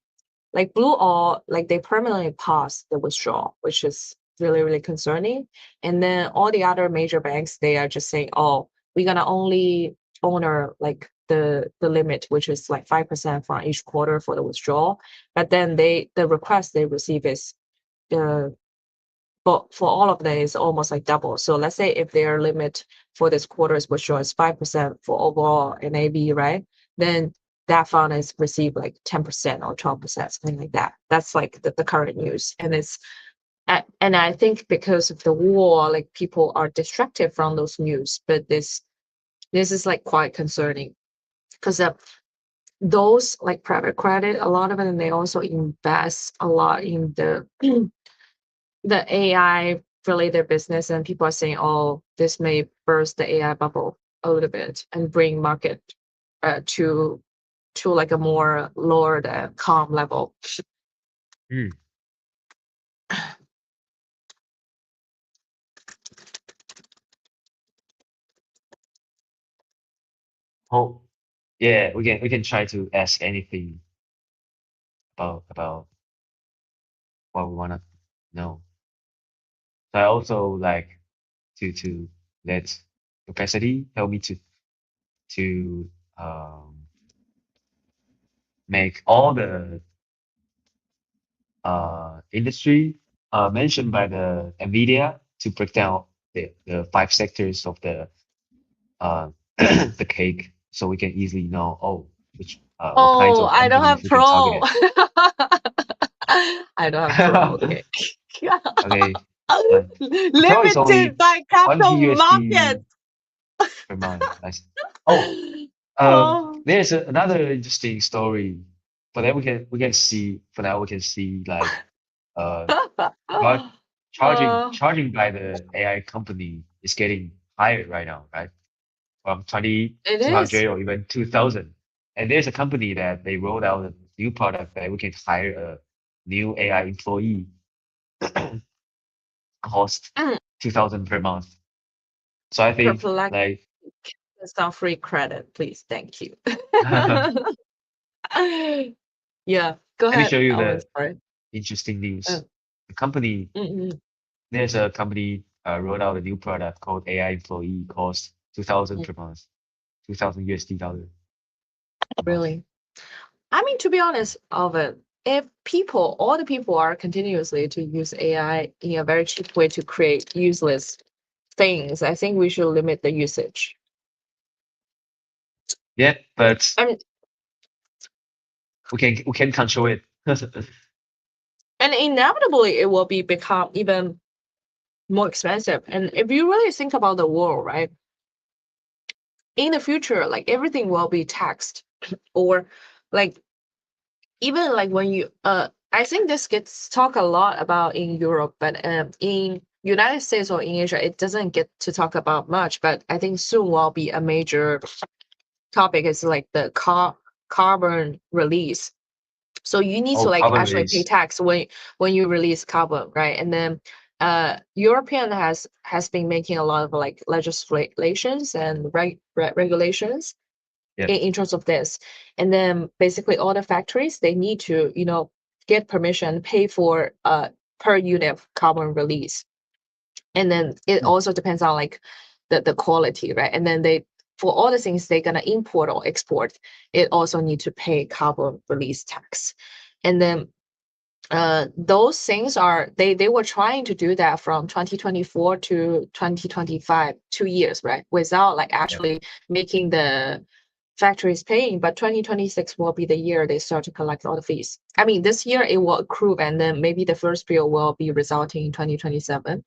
S1: like Blue All, like they permanently paused the withdrawal, which is really, really concerning. And then all the other major banks, they are just saying, oh, we're gonna only honor like the limit, which is like 5% from each quarter for the withdrawal. But then the request they receive is uh but for all of them is almost like double. So let's say if their limit for this quarter's withdrawal is 5% for overall NAV, right? Then that fund is received like 10% or 12%, something like that. That's like the current news. And it's and I think because of the war, like people are distracted from those news. But this is like quite concerning because those like private credit, a lot of them they also invest a lot in the AI related business, and people are saying, "Oh, this may burst the AI bubble a little bit and bring market to like a more lowered calm level."
S2: Hmm. Oh, yeah, we can try to ask anything about what we wanna know. So I also like to let capacity help me to make all the industry mentioned by the NVIDIA to break down the five sectors of the the cake so we can easily know which what kinds
S1: Oh,
S2: of
S1: I don't
S2: companies
S1: have
S2: we can
S1: pro.
S2: target.
S1: I don't have pro. Okay.
S2: Okay, like Pro is
S1: Limited
S2: only
S1: by
S2: 20
S1: capital
S2: USD
S1: markets.
S2: per month. Nice. Oh,
S1: Oh.
S2: there's another interesting story. For that we can see for now we can see like uh char-
S1: Uh,
S2: charging by the AI company is getting higher right now, right? From
S1: it
S2: 2,200
S1: is.
S2: or even 2,000. And there's a company that they rolled out a new product that we can hire a new AI employee cost
S1: Mm,
S2: 2,000 per month. So I think
S1: perplexed
S2: like
S1: some free credit, please. Thank you. Yeah, go
S2: Let me
S1: ahead,
S2: show you
S1: Alvin.
S2: the
S1: Sorry.
S2: interesting
S1: Uh,
S2: news. The company,
S1: mm,
S2: there's a company rolled out a new product called AI Employee, cost 2,000
S1: mm,
S2: per month, 2,000 USD dollar per month.
S1: really. I mean, to be honest, Alvin, if all the people are continuously to use AI in a very cheap way to create useless things, I think we should limit the usage.
S2: Yeah, but
S1: I mean,
S2: we can control it.
S1: and inevitably it will become even more expensive. And if you really think about the world, right, in the future, like everything will be taxed, or like even like when you I think this gets talked a lot about in Europe, but in United States or in Asia, it doesn't get to talk about much. But I think soon will be a major topic is like the carbon release. So you need to
S2: Oh,
S1: like
S2: carbon
S1: actually pay
S2: release.
S1: tax when you release carbon, right? And then European has been making a lot of like legislations and regulations
S2: Yeah.
S1: in terms of this. And then basically all the factories they need to, get permission, pay for per unit of carbon release. And then it
S2: Mm.
S1: also depends on like the quality, right? And then they for all the things they're gonna import or export, it also need to pay carbon release tax. And then those things are they were trying to do that from 2024 to 2025, 2 years, right? Without like
S2: Yeah.
S1: actually making the factories paying, but 2026 will be the year they start to collect all the fees. I mean, this year it will accrue, and then maybe the first bill will be resulting in 2027.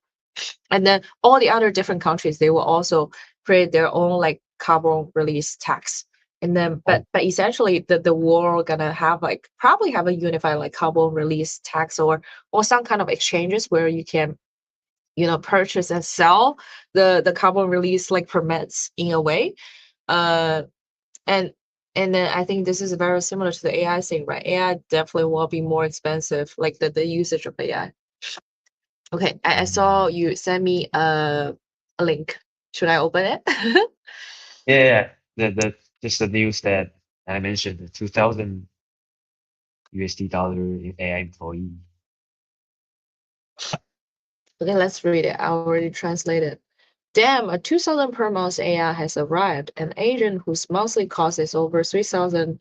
S1: And then all the other different countries, they will also create their own like carbon release tax. And then, but
S2: Oh,
S1: essentially, the world gonna have like probably have a unified like carbon release tax or some kind of exchanges where you can purchase and sell the carbon release like permits in a way. Uh, and and then I think this is very similar to the AI thing, right? AI definitely will be more expensive, like the usage of AI. Okay, I saw
S2: mm.
S1: you send me a link. Should I open it?
S2: Yeah, yeah. The just the news that I mentioned, the 2,000 USD dollar in AI employee.
S1: Okay, let's read it. I already translated. Damn, a 2,000 per month AI has arrived. An agent whose monthly cost is over 3,000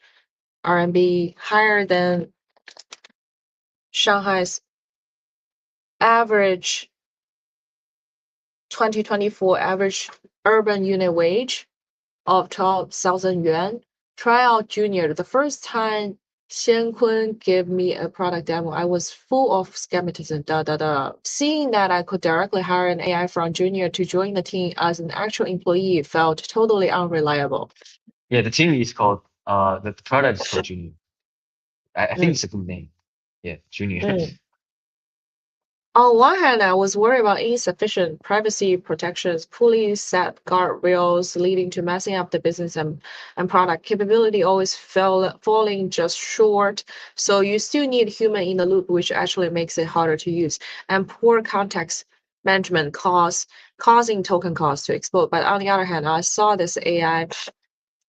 S1: RMB, higher than Shanghai's average 2024 average urban unit wage of 12,000 yuan. Try out Junior. The first time Xian Kun gave me a product demo, I was full of skepticism. Da da da. Seeing that I could directly hire an AI from Junior to join the team as an actual employee felt totally unreliable.
S2: Yeah, the team is called the product is called Junior. I think
S1: Mm,
S2: it's a good name. Yeah, Junior.
S1: mm. On one hand, I was worried about insufficient privacy protections, poorly set guardrails leading to messing up the business and product capability always falling just short. So you still need human in the loop, which actually makes it harder to use. And poor context management causing token costs to explode. But on the other hand, I saw this AI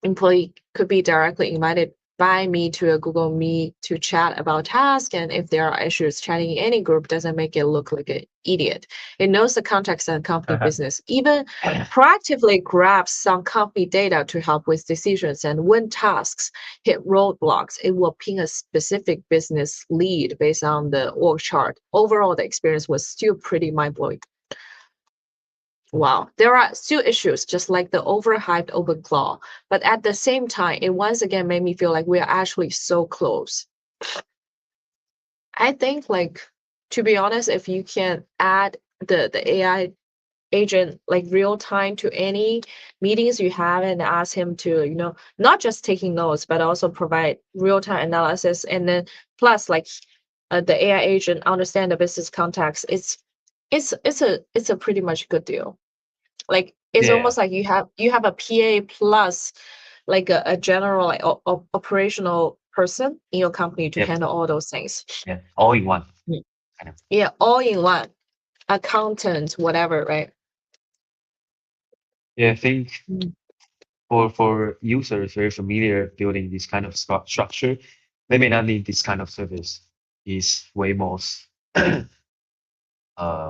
S1: employee could be directly invited by me to a Google Meet to chat about tasks. And if there are issues, chatting in any group doesn't make it look like an idiot. It knows the context and company business, even proactively grabs some company data to help with decisions. And when tasks hit roadblocks, it will ping a specific business lead based on the org chart. Overall, the experience was still pretty mind blowing. Wow, there are still issues, just like the overhyped OpenClaw, but at the same time, it once again made me feel like we are actually so close. I think, like, to be honest, if you can add the AI agent like real time to any meetings you have and ask him to, not just taking notes, but also provide real time analysis, and then plus like the AI agent understand the business context, it's a pretty much good deal. Like it's
S2: Yeah,
S1: almost like you have a PA plus like a general like operational person in your company to
S2: yep,
S1: handle all those things.
S2: yeah, all in one.
S1: Mm.
S2: Kind of.
S1: Yeah, all in one. Accountant, whatever, right?
S2: Yeah, I think
S1: Mm.
S2: for users very familiar building this kind of structure, they may not need this kind of service. Is way more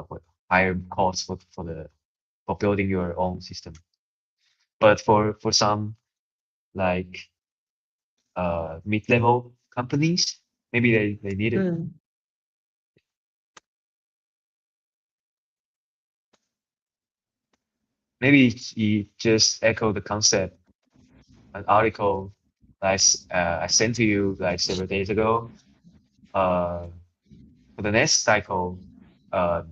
S2: what, higher cost for building your own system. But for some like mid-level companies, maybe they need it.
S1: Mm.
S2: Maybe you just echo the concept, an article I sent to you like several days ago. For the next cycle, uh,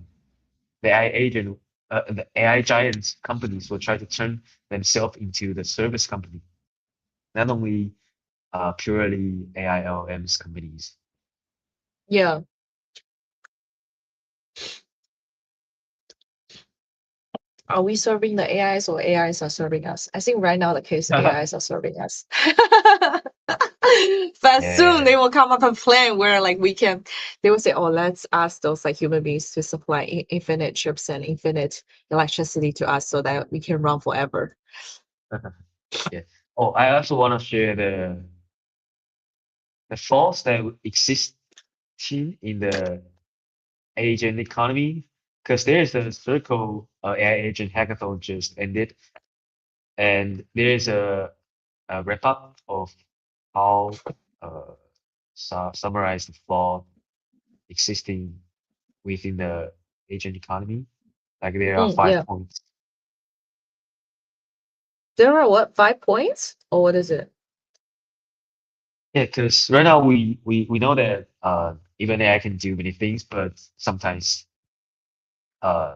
S2: the AI agent, the AI giants companies will try to turn themselves into the service company, not only purely AI LMs companies.
S1: Yeah. Are we serving the AIs or AIs are serving us? I think right now the case AIs are serving us. But soon
S2: Yeah,
S1: they will come up a plan where like they will say, oh, let's ask those like human beings to supply infinite chips and infinite electricity to us so that we can run forever.
S2: yeah. Oh, I also want to share the faults that exist in the agent economy, because there's a circle AI agent hackathon just ended, and there's a wrap up of how uh, summarize the flaw existing within the agent economy. Like there are five
S1: Yeah.
S2: points.
S1: There are what, 5 points? Or what is it?
S2: Yeah, because right now we know that even AI can do many things, but sometimes uh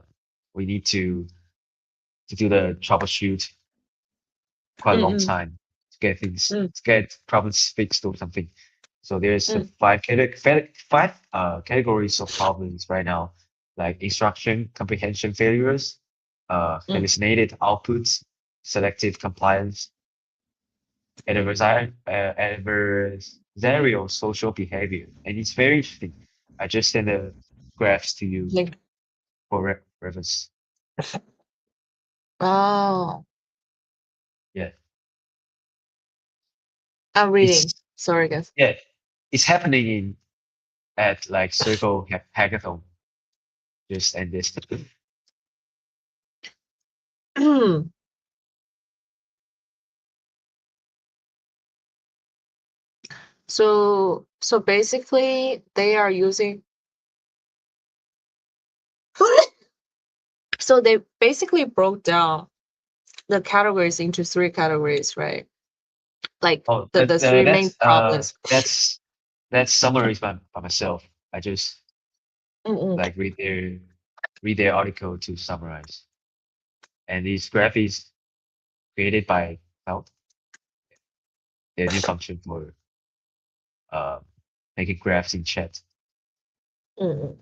S2: we need to do the troubleshoot quite a long
S1: Mm,
S2: time to get
S1: mm,
S2: to get problems fixed or something. So there's
S1: mm,
S2: five categories of problems right now, like instruction comprehension failures,
S1: mm.
S2: hallucinated outputs, selective compliance, adversarial social behavior, and it's very interesting. I just sent the graphs to you
S1: Like,
S2: for reference.
S1: oh,
S2: Yeah,
S1: I'm
S2: it's
S1: reading. Sorry, guys.
S2: yeah, it's happening in at like Circle Hackathon. Just end this.
S1: So basically they are using so they basically broke down the categories into 3 categories, right? Like
S2: Oh,
S1: the 3 main
S2: that's
S1: problems.
S2: that's summaries by myself. I just
S1: Mm-mm.
S2: like read their article to summarize. And this graph is created by Cloud, their new function for uh, making graphs in chat.
S1: Mm-mm.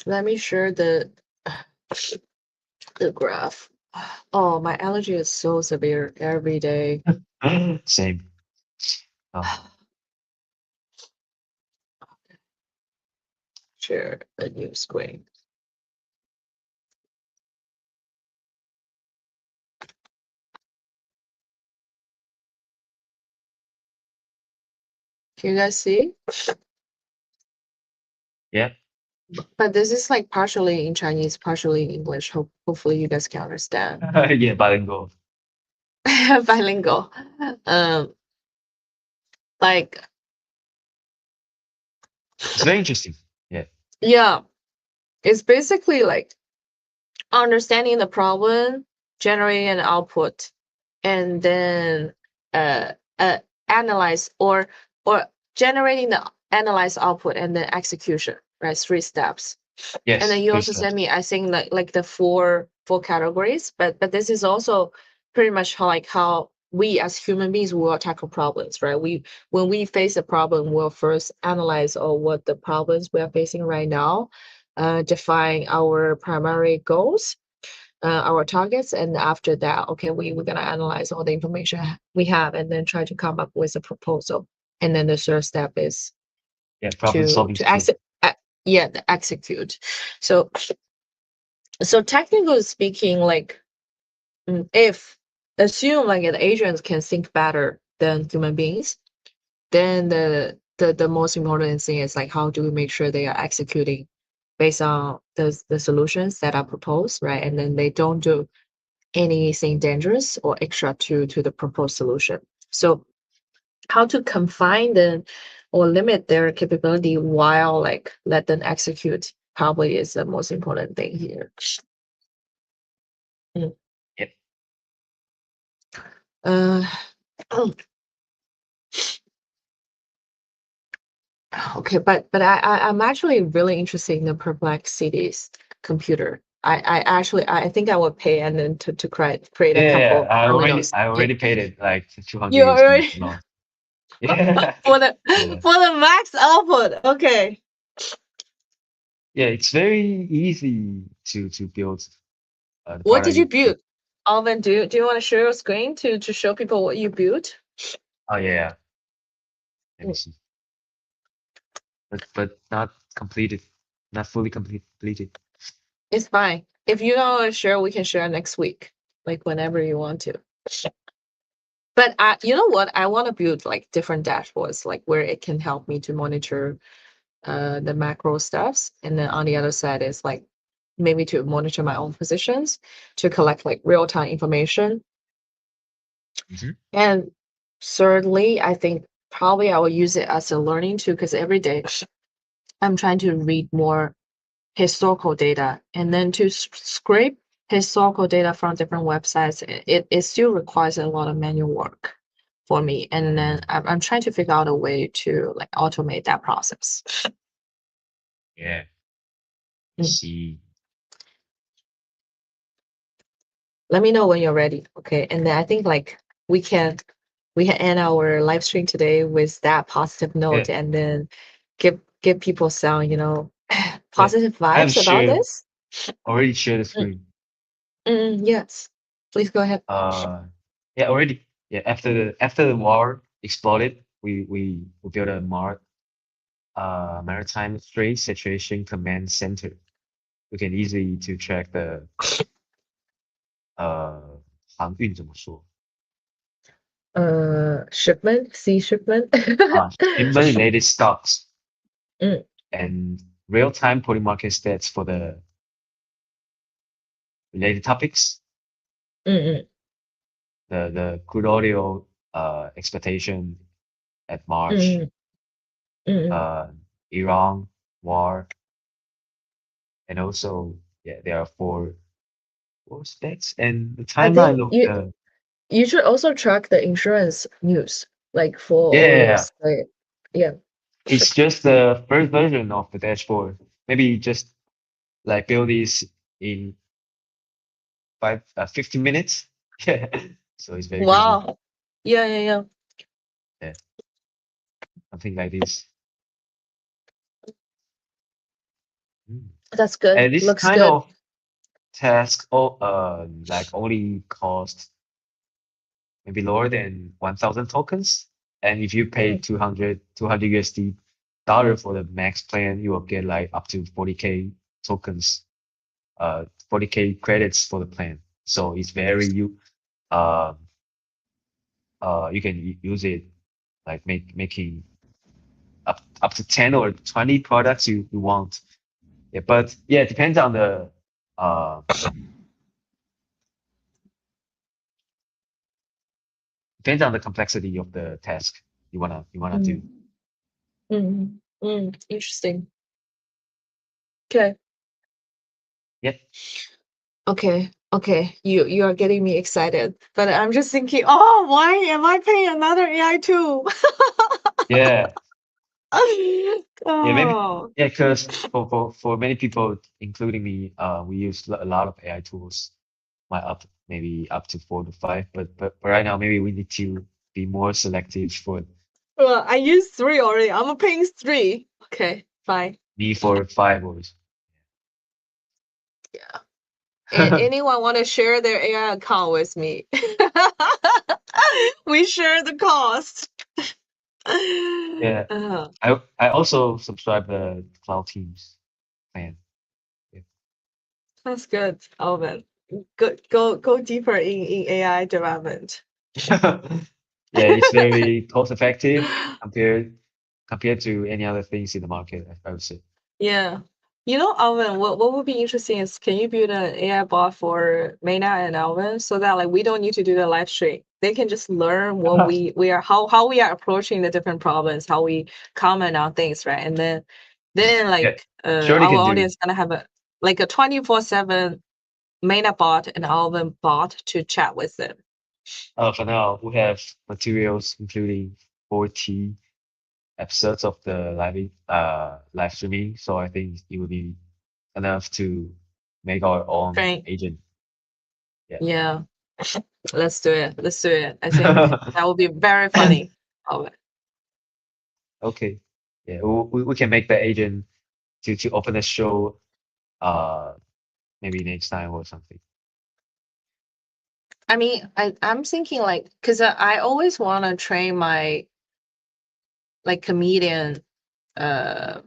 S1: Let me share the graph. Oh, my allergy is so severe every day.
S2: Same. Oh,
S1: Share a new screen. Can you guys see?
S2: yeah.
S1: But this is like partially in Chinese, partially in English. Hopefully you guys can understand.
S2: Yeah, bilingual.
S1: Bilingual. Um, like
S2: It's very interesting. Yeah.
S1: yeah, it's basically like understanding the problem, generating an output, and then uh, uh analyze or generating the analyze output and then execution, right? 3 steps. And then
S2: Yes,
S1: you
S2: three
S1: also sent
S2: steps.
S1: me, I think like the four categories, but this is also pretty much how we as human beings will tackle problems, right? When we face a problem, we'll first analyze what the problems we are facing right now, define our primary goals, our targets, and after that, okay, we're gonna analyze all the information we have and then try to come up with a proposal. And then the third step is
S2: Yeah, problem
S1: to
S2: solving
S1: to
S2: skill.
S1: yeah, the execute. So technically speaking, like if assume like the agents can think better than human beings, then the most important thing is like how do we make sure they are executing based on the solutions that are proposed, right? And then they don't do anything dangerous or extra to the proposed solution. So how to confine them or limit their capability while like let them execute probably is the most important thing here. Mm.
S2: Yep.
S1: Uh, okay, but I'm actually really interested in the Perplexity's computer. I think I would pay and then to create a couple
S2: Yeah,
S1: of terminals.
S2: I
S1: Yeah,
S2: already paid it like 200
S1: you
S2: USD
S1: already
S2: per month. Yeah.
S1: for the
S2: Yeah.
S1: for the max output. Okay.
S2: Yeah, it's very easy to build the
S1: What did
S2: product.
S1: you build? Alvin, do you want to share your screen to show people what you built?
S2: Oh yeah, let me
S1: Mm,
S2: see. But not completed, not fully completed.
S1: it's fine. If you don't want to share, we can share next week, like whenever you want to. But you know what? I want to build like different dashboards, like where it can help me to monitor the macro stuffs, and then on the other side is like maybe to monitor my own positions, to collect like real time information.
S2: Mhm.
S1: And thirdly, I think probably I will use it as a learning tool because every day I'm trying to read more historical data and then to scrape historical data from different websites. It still requires a lot of manual work for me. And then I'm trying to figure out a way to like automate that process.
S2: Yeah, I
S1: Mm.
S2: see.
S1: Let me know when you're ready. Okay. And then I think like we can we can end our live stream today with that positive
S2: Yeah,
S1: note and then give people some,
S2: yeah.
S1: positive
S2: I have
S1: vibes about
S2: shared
S1: this.
S2: already shared the
S1: Mm,
S2: screen.
S1: yes. Please go ahead.
S2: Uh, yeah, already. Yeah, after the war exploded, we built a maritime trade situation command center. We can easily to track the 航运怎么说
S1: Shipment, sea shipment.
S2: shipment related stocks
S1: Mm,
S2: and real time poly market stats for the related topics.
S1: mm,
S2: The crude oil expectation at March,
S1: mm, mm.
S2: uh, Iran war, and also yeah, there are four stats and the
S1: I think
S2: timeline of the
S1: you should also track the insurance news, like for all
S2: yeah.
S1: those, like, yeah.
S2: It's just the first version of the dashboard. Maybe just like build this in 15 minutes. Yeah. So it's very easy.
S1: Wow. Yeah, yeah, yeah.
S2: Yeah. Something like this. Mm.
S1: That's good.
S2: And this
S1: Looks
S2: kind
S1: good.
S2: of task, like only cost maybe lower than 1,000 tokens. And if you pay
S1: Mm.
S2: 200 USD dollar for the max plan, you will get like up to 40K tokens, 40K credits for the plan. So it's very uh you can use it like making up to 10 or 20 products you want. Yeah, but yeah, it uh depends on the complexity of the task you wanna do.
S1: Mm. Mm. Interesting. Okay.
S2: Yep.
S1: Okay. Okay. You are getting me excited. But I'm just thinking, oh, why am I paying another AI tool?
S2: Yeah. Yeah, maybe
S1: Oh.
S2: yeah, because for many people, including me, we use a lot of AI tools. Maybe up to 4 to 5, but right now maybe we need to be more selective for
S1: Well, I used three already. I'm paying three. Okay, fine.
S2: me for 5 or
S1: Yeah. And anyone want to share their AI account with me? We share the cost.
S2: yeah.
S1: Uh,
S2: I also subscribe the Cloud Teams plan. Yeah.
S1: that's good, Alvin. go deeper in AI development.
S2: Yeah, it's very cost effective compared to any other things in the market, I would say.
S1: Yeah. You know, Alvin, what would be interesting is can you build an AI bot for Maina and Alvin so that like we don't need to do the live stream. They can just learn what we are how we are approaching the different problems, how we comment on things, right? And then
S2: Yeah,
S1: like
S2: surely
S1: our
S2: can do.
S1: audience gonna have a like a 24/7 Maina bot and Alvin bot to chat with them.
S2: For now, we have materials including 40 episodes of the live streaming, so I think it will be enough to make our own
S1: Train.
S2: agent. Yeah.
S1: Yeah. Let's do it. Let's do it. I think that would be very funny. Alvin.
S2: Okay. Yeah, we can make the agent to open a show uh maybe next time or something.
S1: I mean, I'm thinking like, because I always want to train my like comedian uh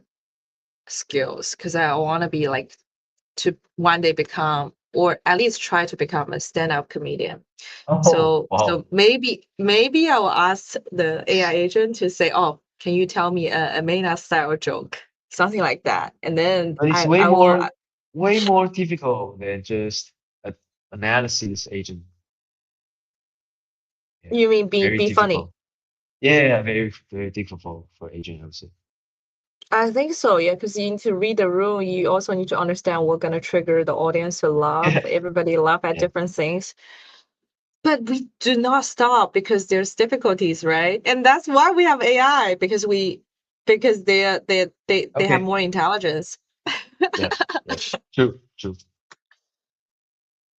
S1: skills because I want to be like to one day become or at least try to become a stand-up comedian.
S2: Oh,
S1: So
S2: wow.
S1: maybe I will ask the AI agent to say, "Oh, can you tell me a Maina style joke?" Something like that. And then
S2: But it's
S1: I will
S2: way more difficult than just a analysis agent. Yeah,
S1: you mean
S2: very
S1: be funny?
S2: difficult. Yeah, very difficult for agent, I would say.
S1: I think so, yeah, because you need to read the room. You also need to understand what's gonna trigger the audience to laugh. Everybody laugh at
S2: Yeah.
S1: different things. But we do not stop because there's difficulties, right? And that's why we have AI, because they have
S2: Okay.
S1: more intelligence.
S2: Yeah. Yeah. True. True.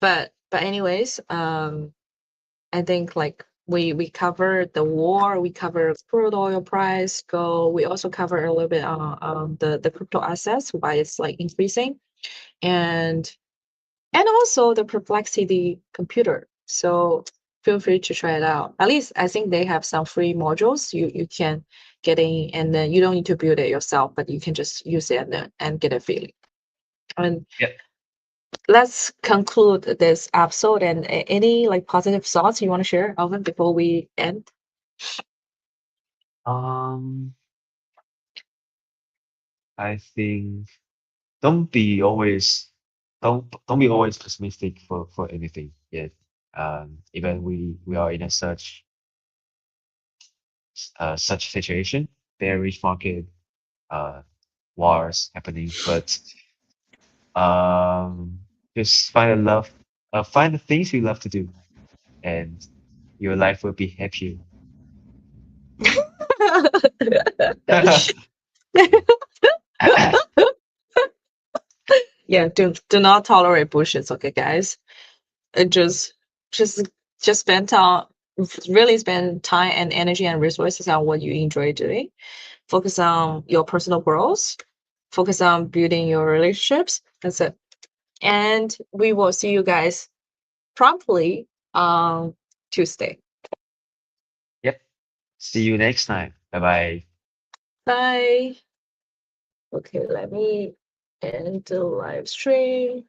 S1: But anyways, I think like we covered the war, we covered crude oil price go. We also covered a little bit on the crypto assets, why it's like increasing, and also the perplexity computer. So feel free to try it out. At least I think they have some free modules you can get in, and then you don't need to build it yourself, but you can just use it and get a feeling. And
S2: Yeah.
S1: let's conclude this episode. And any like positive thoughts you want to share, Alvin, before we end?
S2: Um, I think don't be always don't be always pessimistic for anything. Yeah. Even we are in a such situation, bearish market, uh, wars happening, but um, just find the things you love to do, and your life will be happier.
S1: Yeah, do not tolerate bullshit, okay, guys. It just just spend time, really spend time and energy and resources on what you enjoy doing. Focus on your personal growth. Focus on building your relationships. That's it. And we will see you guys promptly on Tuesday.
S2: Yep. See you next time. Bye bye.
S1: Bye. Okay, let me end the live stream.